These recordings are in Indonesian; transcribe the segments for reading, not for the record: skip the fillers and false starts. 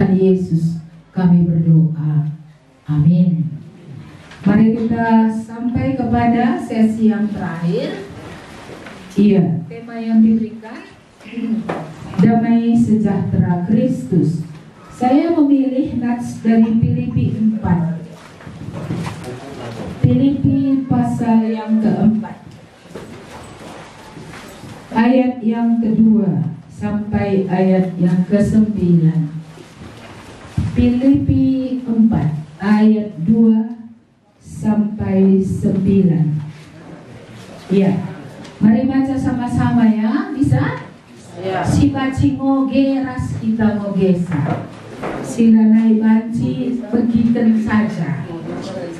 Tuhan Yesus kami berdoa. Amin. Mari kita sampai kepada sesi yang terakhir. Iya, tema yang diberikan damai sejahtera Kristus. Saya memilih nats dari Filipi 4. Filipi pasal yang keempat, ayat yang kedua sampai ayat yang ke-9. Filipi 4 ayat 2 sampai 9. Ya, mari baca sama-sama ya. Bisa? Ya. Si baci ngoge ras kita ngogesa. Silanai banci begitu saja.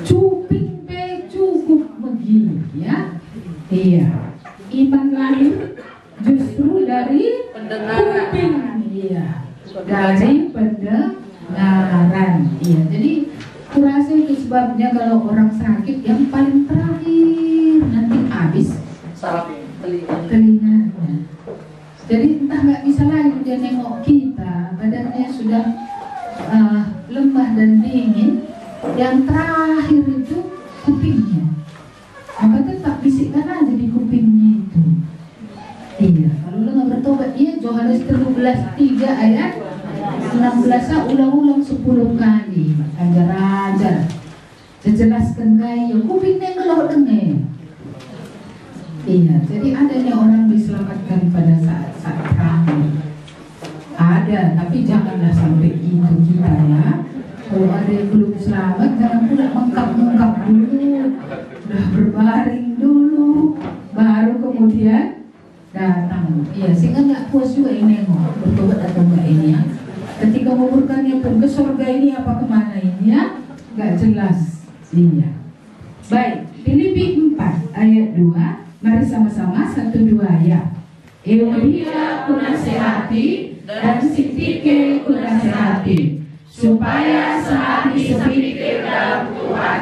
Cuping pe cukup begini ya. Iya. Iman lahir justru dari kuping. Iya. Dari pendengaran. Iya. Jadi kurasa itu sebabnya kalau orang sakit yang paling terakhir nanti habis saraf telinganya. Jadi entah nggak bisa lagi dia nengok kita, badannya sudah lemah dan dingin. Yang terakhir itu kupingnya. Maka tetap bisikkan aja di kupingnya itu. Iya, kalau lo nggak bertobat, iya Yohanes 13:3 ayat 16 ulang-ulang 10 kali. Ajar-ajar. Jelaskan gaya kuping nengok dengar. Iya, jadi ada nih orang diselamatkan pada saat-saat terakhir. Ada, tapi janganlah sampai itu kita ya. Kalau ada yang belum selamat, jangan pula mengkap-mengkap dulu, udah berbaring dulu, baru kemudian datang. Iya, sehingga nggak puas juga ini nengok bertobat atau enggak ini ya. Ketika menguburkannya pun ke surga ini apa kemana ini ya, nggak jelas. Iya. Baik, Filipi 4 ayat 2. Mari sama-sama 1, 2 ya. Euodia kunasehati dan Sintike kunasehati, supaya sehati sepikir dalam Tuhan.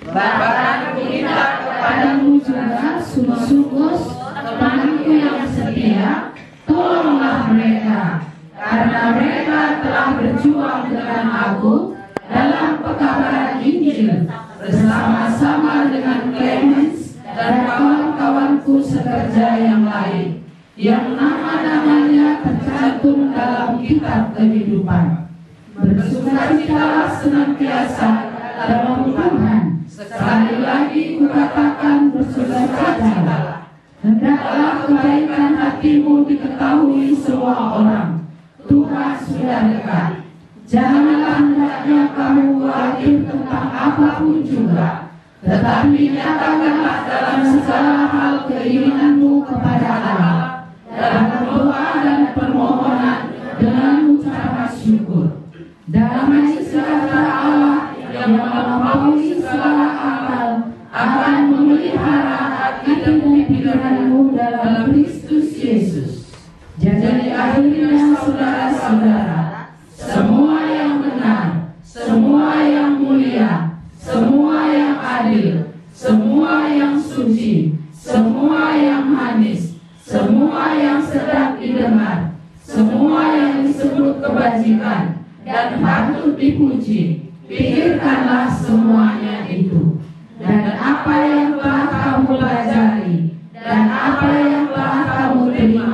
Bahkan kita kepadamu juga sungguh-sungguh temanku yang setia, tolonglah mereka, karena mereka telah berjuang dengan aku dalam pekabaran Injil bersama-sama dengan Clemens dan kawan-kawanku sekerja yang lain, yang nama-namanya tercantum dalam kitab kehidupan. Bersukacitalah senantiasa dalam Tuhan. Sekali lagi kukatakan bersukacitalah. Hendaklah kebaikan hatimu diketahui semua orang. Tuhan sudah dekat. Janganlah hendaknya kamu khawatir tentang apapun juga, tetapi nyatakanlah dalam segala hal keinginanmu kepada Allah, dalam doa dan permohonan dengan ucapan syukur. Damai sejahtera Allah yang melampaui segala akal akan memelihara hati dan pikiranmu dalam Kristus Yesus. Jadi akhirnya saudara-saudara, semua yang benar, semua yang mulia, semua yang adil, semua yang suci, semua yang manis, semua yang sedap didengar, semua yang disebut kebajikan dan patut dipuji, pikirkanlah semuanya itu. Dan apa yang telah kamu pelajari, dan apa yang telah kamu terima,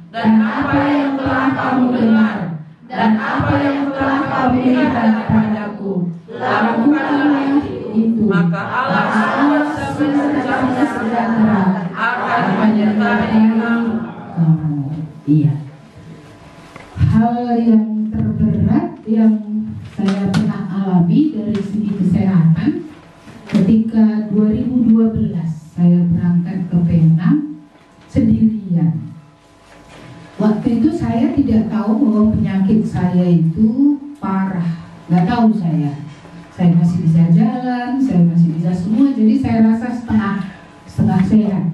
dan apa yang telah kamu dengar, dan apa yang telah kamu lihat padaku, lakukanlah itu. Maka Allah sejahtera akan menyertai kamu. Iya. Hal yang terberat yang saya pernah alami dari segi kesehatan ketika 2012 saya berangkat ke Penang sendirian. Waktu itu saya tidak tahu bahwa penyakit saya itu parah, nggak tahu saya masih bisa jalan, saya masih bisa semua, jadi saya rasa setengah sehat.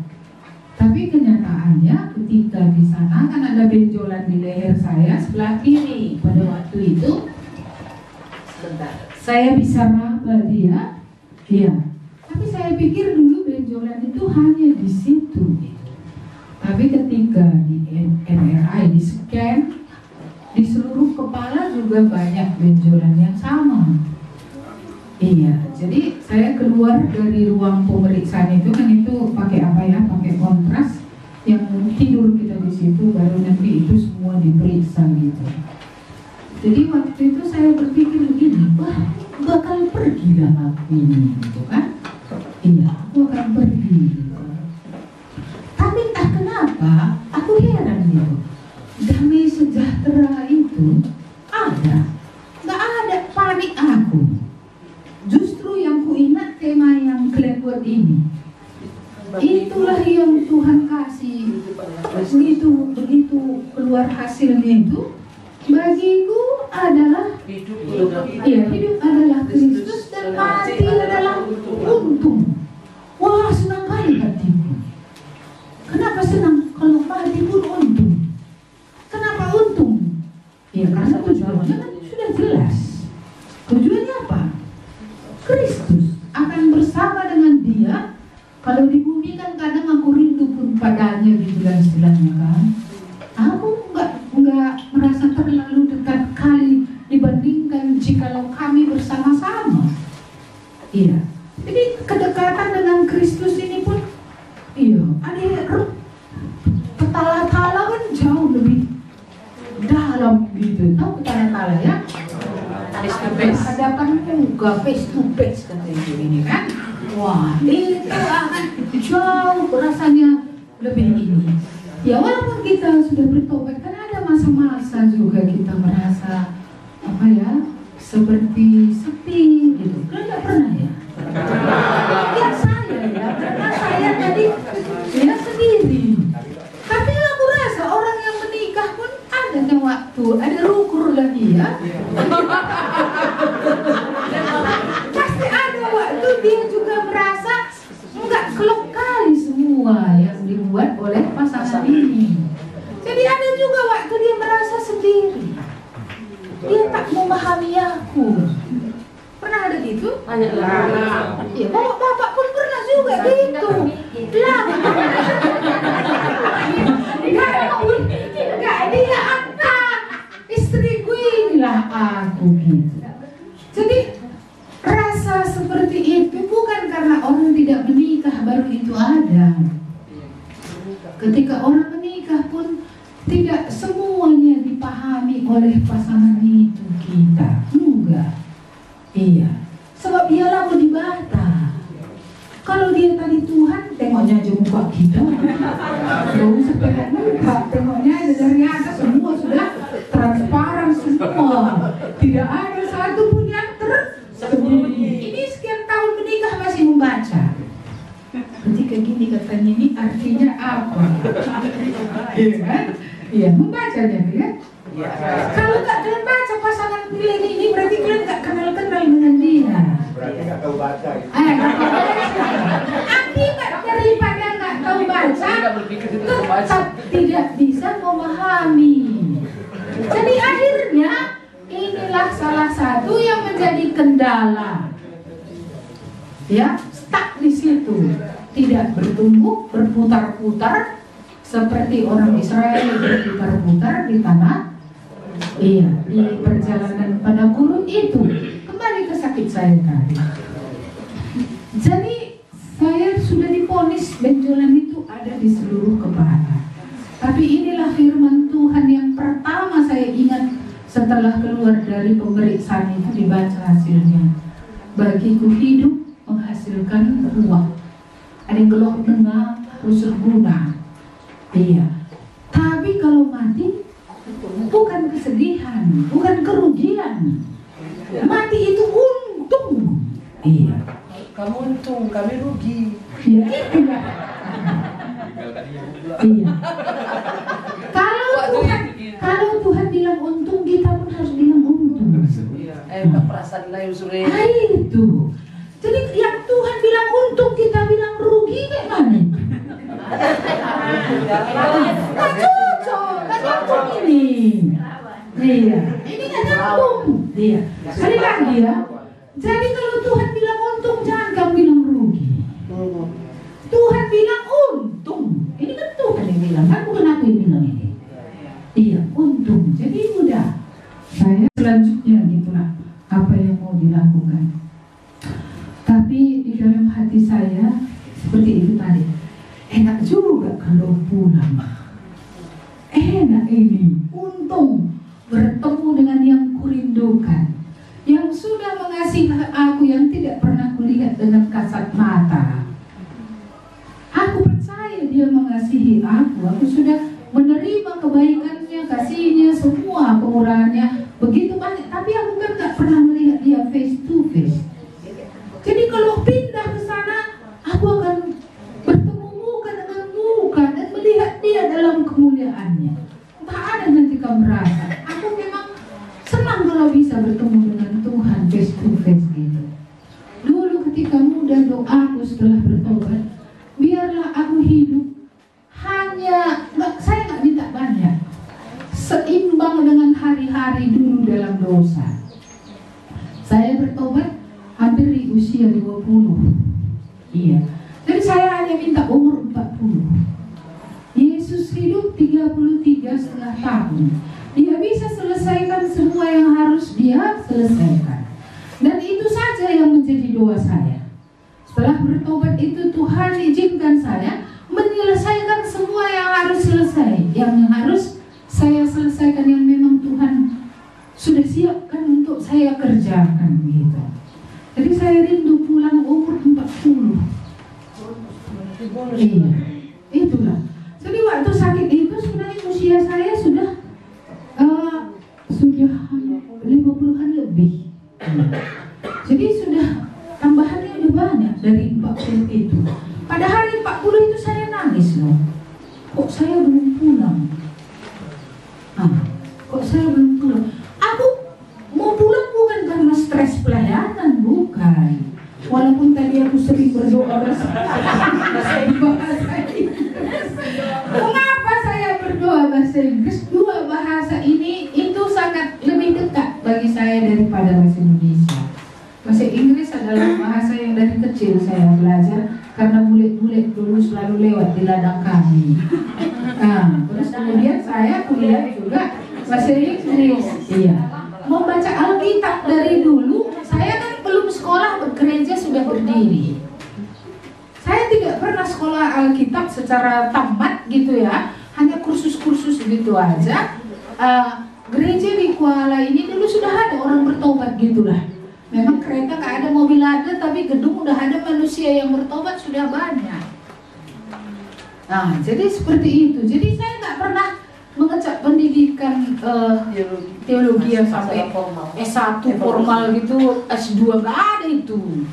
Tapi kenyataannya ketika di sana kan ada benjolan di leher saya sebelah kiri. Pada waktu itu saya bisa raba dia, iya. Tapi saya pikir dulu benjolan itu hanya di situ. Tapi ketika di MRI, di scan, di seluruh kepala juga juga banyak benjolan yang sama. Iya, jadi saya keluar dari ruang pemeriksaan itu kan itu pakai apa ya? Pakai kontras, yang tidur kita di situ, baru nanti itu semua diperiksa gitu. Jadi waktu itu saya berpikir begini, wah bakal pergi lah aku ini, gitu kan? Iya, aku akan pergi. Gitu. Tapi entah kenapa, aku heran gitu. Damai sejahtera itu ada, nggak ada panik aku. Justru yang ku ingat tema yang Glenwood ini, itulah yang Tuhan kasih. Begitu keluar hasilnya itu, bagiku adalah hidup adalah Kristus dan mati adalah untung. Wah, senang kali hatiku. Kenapa senang? Kalau mati pun untung. Kenapa untung? Ya karena tujuannya kan sudah jelas. Tujuannya apa? Kristus akan bersama dengan Dia. Kalau di bumi kan kadang aku rindu pun padanya gitu dan istilahnya kan. Aku nggak merasa terlalu dekat kali dibandingkan jikalau kami bersama-sama. Iya. Jadi kedekatan dengan Kristus ini pun, iya, ada petala-tala kan jauh lebih dalam gitu. Tahu petala-tala ya? Hadapan muka face to face katanya ini kan. Wah, itu akan jauh rasanya lebih ini. Ya walaupun kita sudah bertobat kan ada masa-masa juga kita merasa apa ya, seperti sepi gitu. Kan nggak pernah ya? Ya saya ya, karena saya tadi ya sendiri. Tapi aku rasa orang yang menikah pun ada waktu, ada rukur lagi ya. Pasti ada waktu dia juga merasa enggak klop kali semua yang dibuat oleh pasangan ini. Jadi ada juga waktu dia merasa sendiri. Dia tak memahami aku. Pernah ada gitu? Banyak lah. Ya, bapak pun pernah juga gitu. Lah. Enggak dia angkat. Istriku inilah aku gitu. Jadi rasa seperti itu bukan karena orang tidak menikah baru itu ada. Ketika orang menikah pun tidak semuanya dipahami oleh pasangan itu kita. Enggak. Iya. Sebab dia lalu dibata. Kalau dia tadi Tuhan, tengoknya aja muka kita. Gak usah tengok muka, tengoknya aja dari atas semua sudah transparan semua. Tidak ada satu pun yang tersembunyi. Ini sekian tahun menikah masih membaca. Ketika gini katanya ini artinya apa? Iya kan? Iya, membacanya kan? Kalau nggak kalian baca pasangan kalian ini berarti kalian nggak kenal-kenal dengan dia. Berarti nggak tahu baca. Akibat daripada nggak tahu baca, tetap tidak bisa memahami. Jadi akhirnya inilah salah satu yang menjadi kendala. Ya, stuck di situ, tidak bertumbuh, berputar-putar seperti orang Israel berputar-putar di tanah. Iya, di perjalanan pada gurun itu. Kembali ke sakit saya tadi. Jadi saya sudah divonis benjolan itu ada di seluruh kepala. Tapi inilah firman Tuhan yang pertama saya ingat setelah keluar dari pemeriksaan itu dibaca hasilnya. Bagiku hidup menghasilkan uang. Ada yang geloh tengah harus berguna. Iya. Tapi kalau mati bukan kesedihan, bukan kerugian. Mati itu untung. Iya. Kamu untung, kami rugi. Ya itu ya. Iya. Kalau Tuhan bilang untung, kita pun harus bilang untung. Perasaan lain sore. Itu. Jadi yang Tuhan bilang untung, kita bilang rugi kayak mana? Nggak cocok ini. Iya. Ini nggak nyambung. Iya. Sekali lagi ya. Jadi kalau Tuhan bilang untung, jangan kamu bilang rugi. Tuhan bilang untung. Ini kan Tuhan yang bilang, kan bukan aku yang bilang ini. Iya, untung. Jadi mudah. Saya selanjutnya apa yang mau dilakukan. Tapi di dalam hati saya seperti itu tadi, enak juga kalau pulang, enak ini, untung bertemu dengan yang kurindukan, yang sudah mengasihi aku, yang tidak pernah kulihat dengan kasat mata. Aku percaya dia mengasihi aku sudah menerima kebaikannya, kasihnya, semua kemurahannya begitu banyak. Tapi aku kan gak pernah melihat dia face to face. Jadi kalau pindah ke sana, aku akan bertemu muka dengan muka dan melihat dia dalam kemuliaannya. Tak ada nanti kamu merasa. Aku memang senang kalau bisa bertemu dengan Tuhan face to face gitu. Dulu ketika muda doaku setelah bertobat, biarlah aku hidup hanya, saya nggak minta banyak, seimbang dengan hari-hari dulu dalam dosa. Saya bertobat hampir di usia 20. Iya. Jadi saya hanya minta umur 40. Yesus hidup 33,5 tahun. Dia bisa selesaikan semua yang harus dia selesaikan. Dan itu saja yang menjadi doa saya. Setelah bertobat itu Tuhan izinkan saya menyelesaikan semua yang harus selesai, yang harus saya selesaikan, yang memang Tuhan sudah siapkan untuk saya kerjakan gitu. Jadi saya rindu pulang umur 40. Iya, itulah. Jadi waktu sakit itu sebenarnya usia saya sudah 50-an lebih. Jadi sudah tambahannya udah banyak dari 40 itu. Pada hari 40 itu saya nangis loh. Kok saya belum pulang? Kok saya belum pulang? Aku mau pulang bukan karena stres pelayanan, bukan. Walaupun tadi aku sering berdoa bahasa Inggris. Mengapa saya berdoa bahasa Inggris? Dua bahasa ini itu sangat lebih dekat bagi saya daripada bahasa Indonesia. Bahasa Inggris adalah bahasa yang dari kecil saya belajar karena bule-bule dulu selalu lewat di ladang kami. Terus kemudian saya kuliah juga bahasa Inggris. Iya. Membaca Alkitab dari dulu, saya kan belum sekolah, gereja sudah berdiri. Saya tidak pernah sekolah Alkitab secara tamat gitu ya, hanya kursus-kursus gitu aja. Gereja di Kuala ini dulu sudah ada orang bertobat gitulah. Memang kereta nggak ada, mobil ada, tapi gedung udah ada, manusia yang bertobat sudah banyak. Jadi seperti itu. Jadi saya nggak pernah mengecap pendidikan teologi yang sampai S1 formal gitu, S2 nggak ada itu.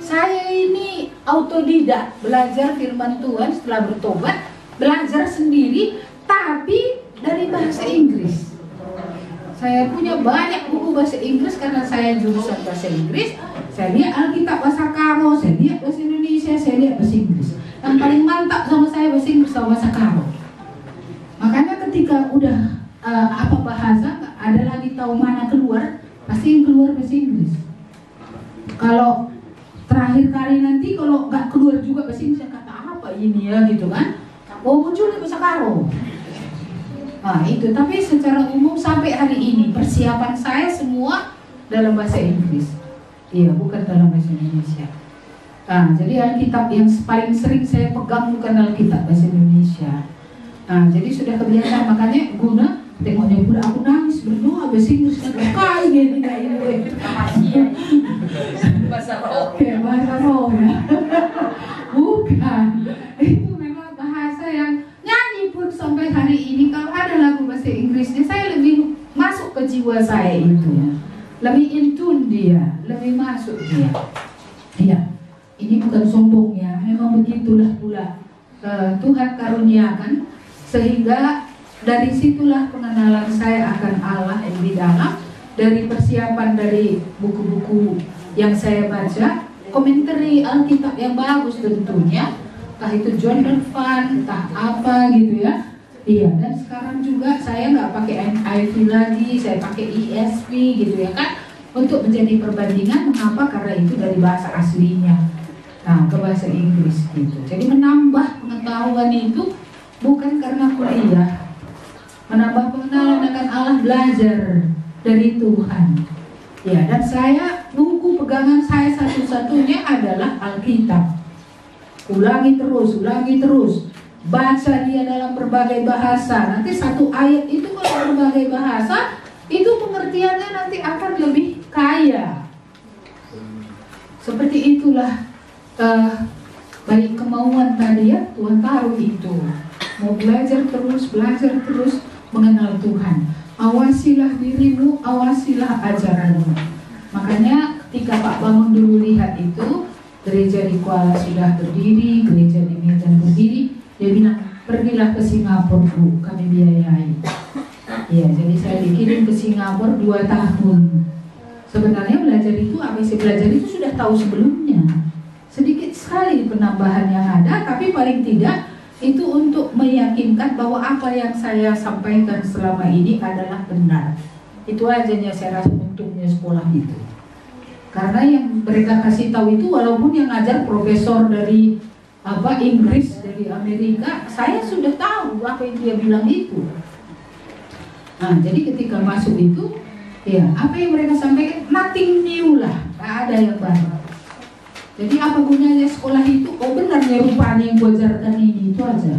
Saya ini autodidak, belajar firman Tuhan setelah bertobat, belajar sendiri, tapi dari bahasa Inggris. Saya punya banyak buku bahasa Inggris karena saya jurusan bahasa Inggris. Saya lihat Alkitab bahasa Karo, saya lihat bahasa Indonesia, saya lihat bahasa Inggris. Yang paling mantap sama saya bahasa Inggris sama bahasa Karo. Makanya ketika udah apa bahasa, ada lagi tahu mana keluar, pasti yang keluar bahasa Inggris. Kalau terakhir kali nanti kalau nggak keluar juga bahasa Inggris, kata apa ini ya gitu kan? Muncul bahasa Karo. Itu, tapi secara umum sampai hari ini persiapan saya semua dalam bahasa Inggris. Iya, bukan dalam bahasa Indonesia. Jadi Alkitab yang paling sering saya pegang bukan Alkitab bahasa Indonesia. Jadi sudah kebiasaan, makanya guna tengoknya pula aku nangis berdoa bahasa Inggris dan kayaknya tidak ini. Bahasa roh. Bahasa roh ya. Bukan. Itu memang bahasa yang nyanyi pun sampai hari ini kalau ada lagu bahasa Inggrisnya saya lebih masuk ke jiwa saya itu ya. Lebih in tune dia, lebih masuk dia. Iya. Ini bukan sombong ya, memang begitulah pula Tuhan karuniakan, sehingga dari situlah pengenalan saya akan Allah yang lebih dalam, dari persiapan dari buku-buku yang saya baca, komentari Alkitab yang bagus tentunya, entah itu John Donvan, entah apa gitu ya. Iya, dan sekarang juga saya nggak pakai NIV lagi, saya pakai ESV gitu ya kan, untuk menjadi perbandingan. Mengapa? Karena itu dari bahasa aslinya ke bahasa Inggris gitu. Jadi menambah pengetahuan itu bukan karena kuliah, menambah pengenalan akan Allah, belajar dari Tuhan. Ya, dan buku pegangan saya satu-satunya adalah Alkitab. Ulangi terus. Baca dia dalam berbagai bahasa. Nanti satu ayat itu kalau berbagai bahasa, itu pengertiannya nanti akan lebih kaya. Seperti itulah baik kemauan tadi ya, Tuhan taruh itu. Mau belajar terus mengenal Tuhan. Awasilah dirimu, awasilah ajaranmu. Makanya ketika Pak Bangun dulu lihat itu, gereja di Kuala sudah berdiri, gereja di Medan berdiri, dia bilang, pergilah ke Singapura Bu, kami biayai. Ya, jadi saya dikirim ke Singapura 2 tahun. Sebenarnya belajar itu, apa yang saya belajar itu sudah tahu sebelumnya. Sedikit sekali penambahan yang ada, tapi paling tidak itu untuk meyakinkan bahwa apa yang saya sampaikan selama ini adalah benar. Itu aja saya rasa untungnya sekolah itu. Karena yang mereka kasih tahu itu, walaupun yang ngajar profesor dari Inggris, dari Amerika, saya sudah tahu apa yang dia bilang itu. Nah, jadi ketika masuk itu, ya apa yang mereka sampaikan nothing new lah, tak ada yang baru. Jadi apa gunanya sekolah itu? Oh benarnya rupanya yang ajarkan ini, itu aja.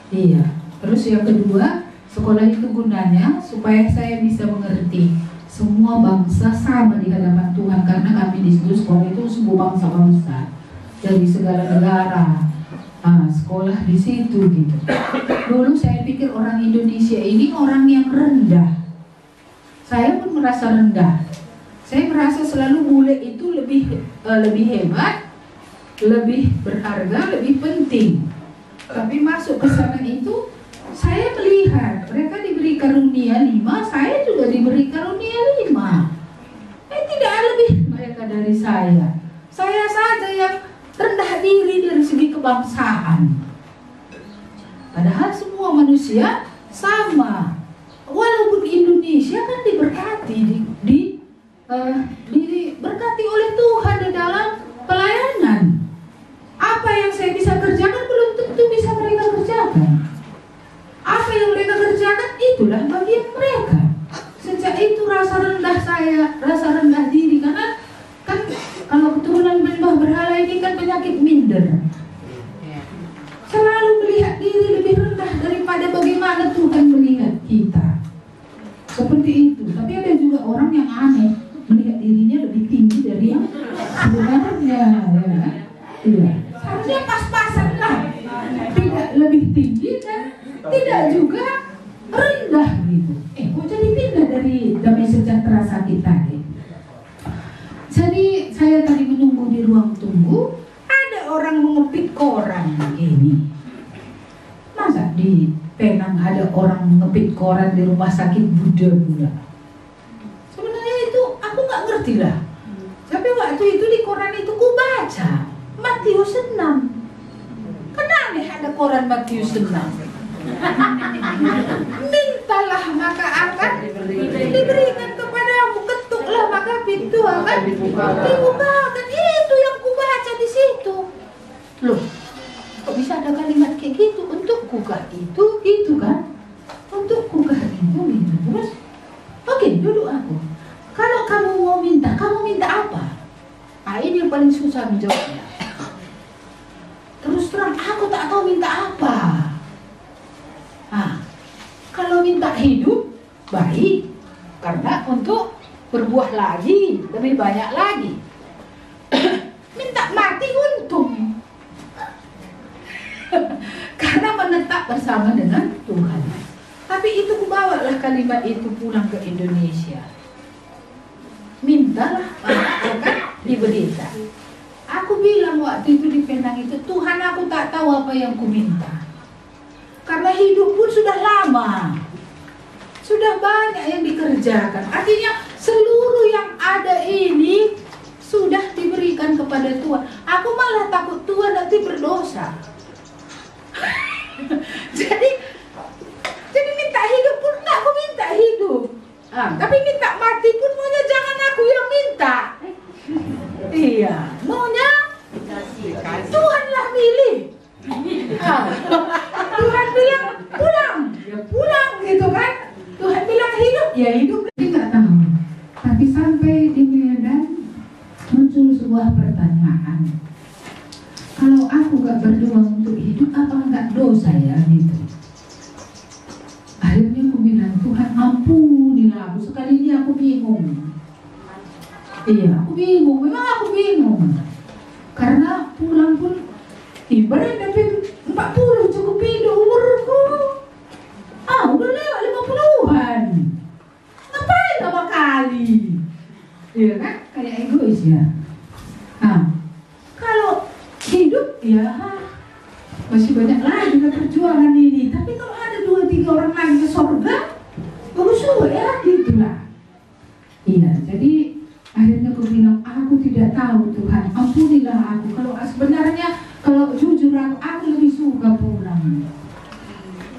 Iya. Terus yang kedua, sekolah itu gunanya supaya saya bisa mengerti semua bangsa sama di hadapan Tuhan, karena kami di situ sekolah itu semua bangsa-bangsa dari segala negara. Sekolah di situ gitu. Dulu saya pikir orang Indonesia ini orang yang rendah. Saya pun merasa rendah. Saya merasa selalu bule itu lebih hebat, lebih berharga, lebih penting. Tapi masuk ke sana itu, saya melihat mereka diberi karunia 5, saya juga diberi karunia 5. Tidak lebih mereka dari saya. Saya saja yang rendah diri dari segi kebangsaan. Padahal semua manusia sama. Walaupun Indonesia kan diberkati, diberkati oleh Tuhan di dalam pelayanan. Apa yang saya bisa kerjakan belum tentu bisa mereka kerjakan. Apa yang mereka kerjakan itulah bagian mereka. Sejak itu rasa rendah diri, karena kan kalau keturunan menyembah berhala ini kan penyakit minder. Selalu melihat diri lebih rendah daripada bagaimana Tuhan melihat kita. Seperti itu. Tapi ada juga orang yang aneh, melihat dirinya lebih tinggi dari yang sebenarnya. Iya. Harusnya pas-pasan lah. Tidak lebih tinggi dan tidak juga rendah gitu. Kok jadi pindah dari damai sejahtera sakit tadi? Jadi saya tadi menunggu di ruang tunggu, ada orang mengepit koran begini. Masa di Penang ada orang mengepit koran di rumah sakit Buddha pula? Sebenarnya itu aku nggak ngerti lah. Tapi waktu itu di koran itu ku baca Matius 6. Kenapa ada koran Matius 6? Mintalah maka akan diberikan kepadamu, ketuklah maka pintu akan dibukakan. Itu yang ku baca di situ. Loh, kok bisa ada kalimat kayak gitu? Untuk kugah itu gitu kan? Untuk kugah itu gitu. Terus, oke, duduk aku. Kalau kamu mau minta, kamu minta apa? Ini yang paling susah menjawabnya. Terus terang, aku tak tahu minta apa. Kalau minta hidup, baik. Karena untuk berbuah lagi, lebih banyak lagi. Minta mati untung. Karena menetap bersama dengan Tuhan. Tapi itu kubawalah kalimat itu pulang ke Indonesia. Mintalah, akan diberikan. Aku bilang waktu itu di Penang itu, Tuhan aku tak tahu apa yang ku minta. Karena hidup pun sudah lama. Sudah banyak yang dikerjakan. Artinya seluruh yang ada ini sudah diberikan kepada Tuhan. Aku malah takut Tuhan nanti berdosa. jadi minta hidup pun enggak, aku minta hidup. Tapi minta mati pun maunya jangan aku yang minta. Iya, maunya Tuhanlah milih. Tuhan bilang pulang, ya pulang gitu kan. Tuhan bilang hidup, ya hidup. Dia nggak tahu. sampai di Medan muncul sebuah pertanyaan. Kalau aku gak berdoa untuk hidup, apa enggak dosa ya gitu. Akhirnya aku bilang, Tuhan ampunilah aku, sekali ini aku bingung. Iya, aku bingung, memang aku bingung. Karena pulang pun ibarat tapi 40 cukup hidup umurku. Udah lewat 50-an. Ngapain lama kali? Iya kan, kayak egois ya. Kalau hidup ya masih banyak lagi perjuangan ini. Tapi kalau ada 2-3 orang lagi ke surga, bagus juga ya, gitulah. Iya, jadi akhirnya aku bilang, aku tidak tahu Tuhan, ampunilah aku. Kalau sebenarnya, kalau jujur aku lebih suka pulang.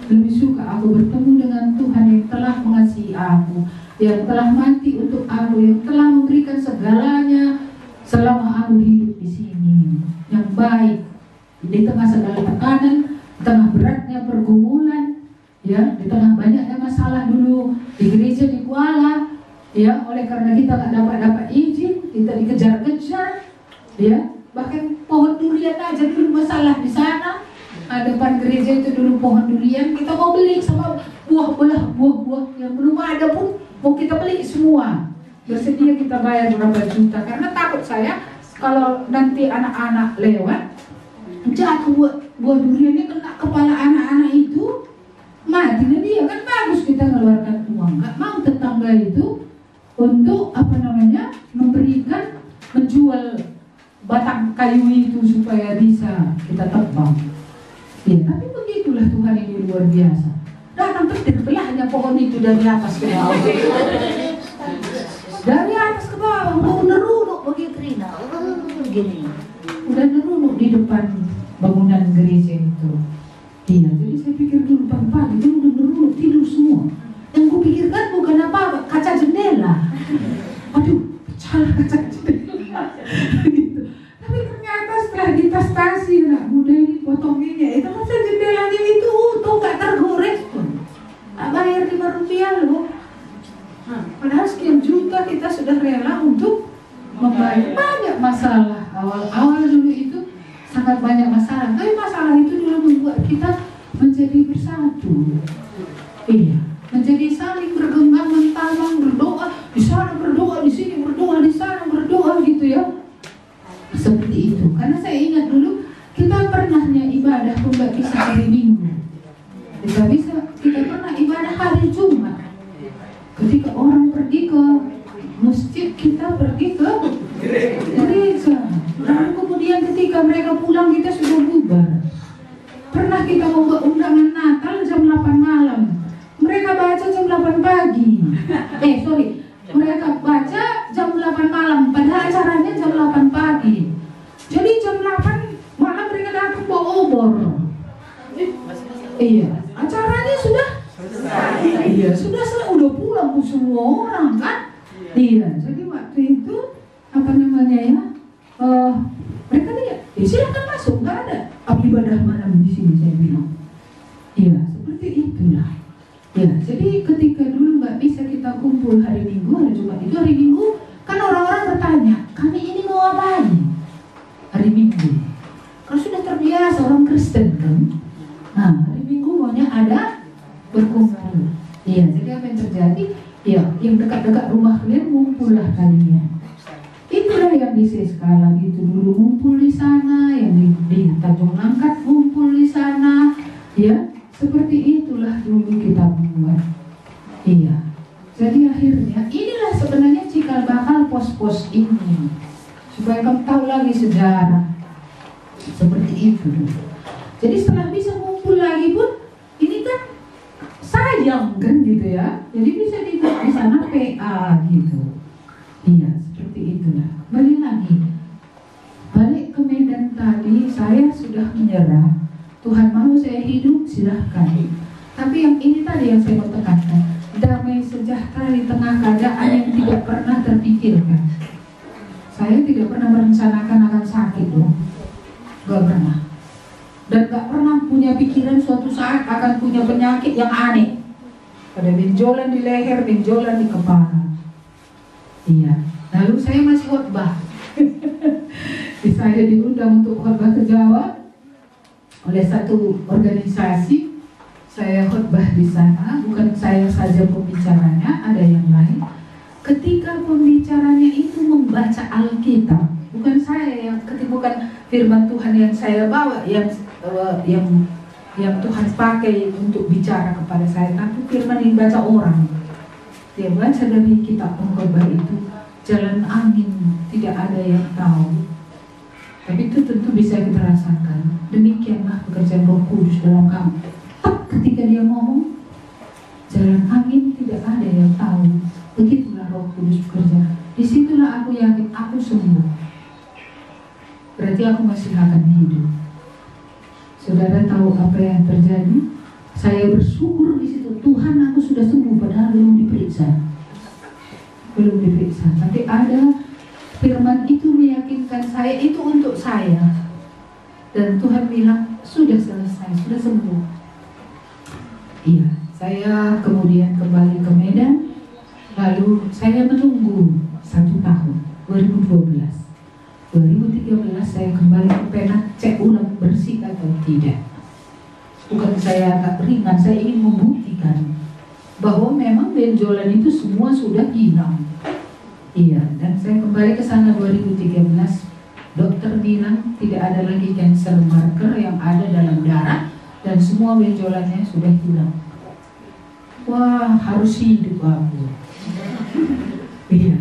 Lebih suka aku bertemu dengan Tuhan yang telah mengasihi aku, yang telah mati untuk aku, yang telah memberikan segalanya selama aku hidup di sini, yang baik di tengah segala tekanan, di tengah beratnya pergumulan, ya, di tengah banyaknya masalah dulu di gereja di Kuala, ya, oleh karena kita nggak dapat izin, kita dikejar-kejar, ya, bahkan pohon durian aja dulu masalah di sana. Depan gereja itu dulu pohon durian, kita mau beli sama buah-buah yang belum ada pun mau kita beli semua. Bersedia kita bayar berapa juta, karena takut saya kalau nanti anak-anak lewat jatuh buah duriannya kena kepala anak-anak itu, mati dia. Kan bagus kita ngeluarkan uang, nggak mau tetangga itu untuk memberikan, menjual batang kayu itu supaya bisa kita tebang. Ya, tapi begitulah Tuhan ini luar biasa. Datang petir belahnya pohon itu dari atas ke bawah. Dari atas ke bawah, mau nerunuk begitu Rina. Begini. Udah nerunuk di depan bangunan gereja itu. Iya, jadi saya pikir dulu pagi-pagi itu udah nerunuk tidur semua. Yang kupikirkan bukan apa, kaca jendela. Aduh, pecah kaca jendela. Gitu. Tapi ternyata setelah ditestasi anak muda ini potonginnya, itu masa jendelanya itu utuh, gak tergores pun. Bayar 5 rupiah loh. Padahal sekian juta kita sudah rela untuk membayar. Banyak masalah awal-awal dulu itu, sangat banyak masalah. Tapi masalah itu dulu membuat kita menjadi bersatu. Iya, menjadi saling bergembang, mentamang, berdoa di sana, berdoa di sini, berdoa di sana, berdoa gitu ya. Seperti itu. Karena saya ingat dulu kita pernahnya ibadah pun gak bisa hari Minggu. Kita pernah ibadah hari Jumat. Ketika orang pergi ke masjid, kita pergi ke gereja. Lalu kemudian ketika mereka pulang, kita sudah bubar. Pernah kita membuat undangan Natal jam 8 malam. Mereka baca jam 8 pagi. Mereka baca jam 8 malam, padahal acaranya jam 8 pagi. Jadi jam 8 malam mereka datang bawa obor. Iya, acaranya sudah selesai. Iya, sudah udah pulang semua orang kan? Iya, jadi waktu itu mereka lihat, silakan masuk, nggak ada ibadah malam di sini, saya bilang. Iya, seperti itulah. Ya, jadi ketika dulu nggak bisa kita kumpul hari Minggu, hari Jumat itu hari Minggu, kan orang-orang bertanya, kami ini mau ngapain hari Minggu? Kalau sudah terbiasa orang Kristen kan, hari Minggu maunya ada berkumpul. Iya, jadi apa yang terjadi? Ya, yang dekat-dekat rumah kalian ngumpullah kalian. Itulah yang di Seskala itu dulu ngumpul di sana, yang di Tanjung Langkat ngumpul di sana, ya. Seperti itulah dulu kita buat. Iya. Jadi akhirnya inilah sebenarnya cikal bakal pos-pos ini. Supaya kamu tahu lagi sejarah. Seperti itu dulu. Jadi setelah bisa ngumpul lagi pun, ini kan sayang kan gitu ya. Jadi bisa dibuat di sana PA gitu. Iya, seperti itulah. Balik ke Medan tadi, saya sudah menyerah. Tuhan mau saya hidup, silahkan. Tapi yang ini tadi yang saya mau tekankan, damai sejahtera di tengah keadaan yang tidak pernah terpikirkan. Saya tidak pernah merencanakan akan sakit loh, gak pernah. Dan gak pernah punya pikiran suatu saat akan punya penyakit yang aneh. Ada benjolan di leher, benjolan di kepala. Iya. Lalu saya masih khotbah. Saya diundang untuk khotbah ke Jawa oleh satu organisasi. Saya khotbah di sana, bukan saya saja pembicaranya, ada yang lain. Ketika pembicaranya itu membaca Alkitab, bukan saya yang bukan firman Tuhan yang saya bawa, yang Tuhan pakai untuk bicara kepada saya, tapi firman yang dibaca orang. Dia baca dari kitab pengkhotbah itu, jalan angin tidak ada yang tahu. Tapi itu tentu bisa kita rasakan. Demikianlah pekerjaan Roh Kudus dalam kamu. Ketika dia ngomong, jalan angin tidak ada yang tahu. Begitulah Roh Kudus bekerja. Disitulah aku yakin aku sembuh. Berarti aku masih akan hidup. Saudara tahu apa yang terjadi? Saya bersyukur di situ. Tuhan, aku sudah sembuh, padahal belum diperiksa. Tapi ada firman itu meyakinkan saya, itu untuk saya. Dan Tuhan bilang, sudah selesai, sudah sembuh. Iya, saya kemudian kembali ke Medan. Lalu saya menunggu 1 tahun, 2012. 2013 saya kembali ke Penang, cek ulang bersih atau tidak. Bukan saya agak ringan, saya ingin membuktikan bahwa memang benjolan itu semua sudah hilang. Iya, dan saya kembali ke sana 2013. Dokter bilang tidak ada lagi cancer marker yang ada dalam darah dan semua benjolannya sudah hilang. Wah, harus hidup aku. Iya.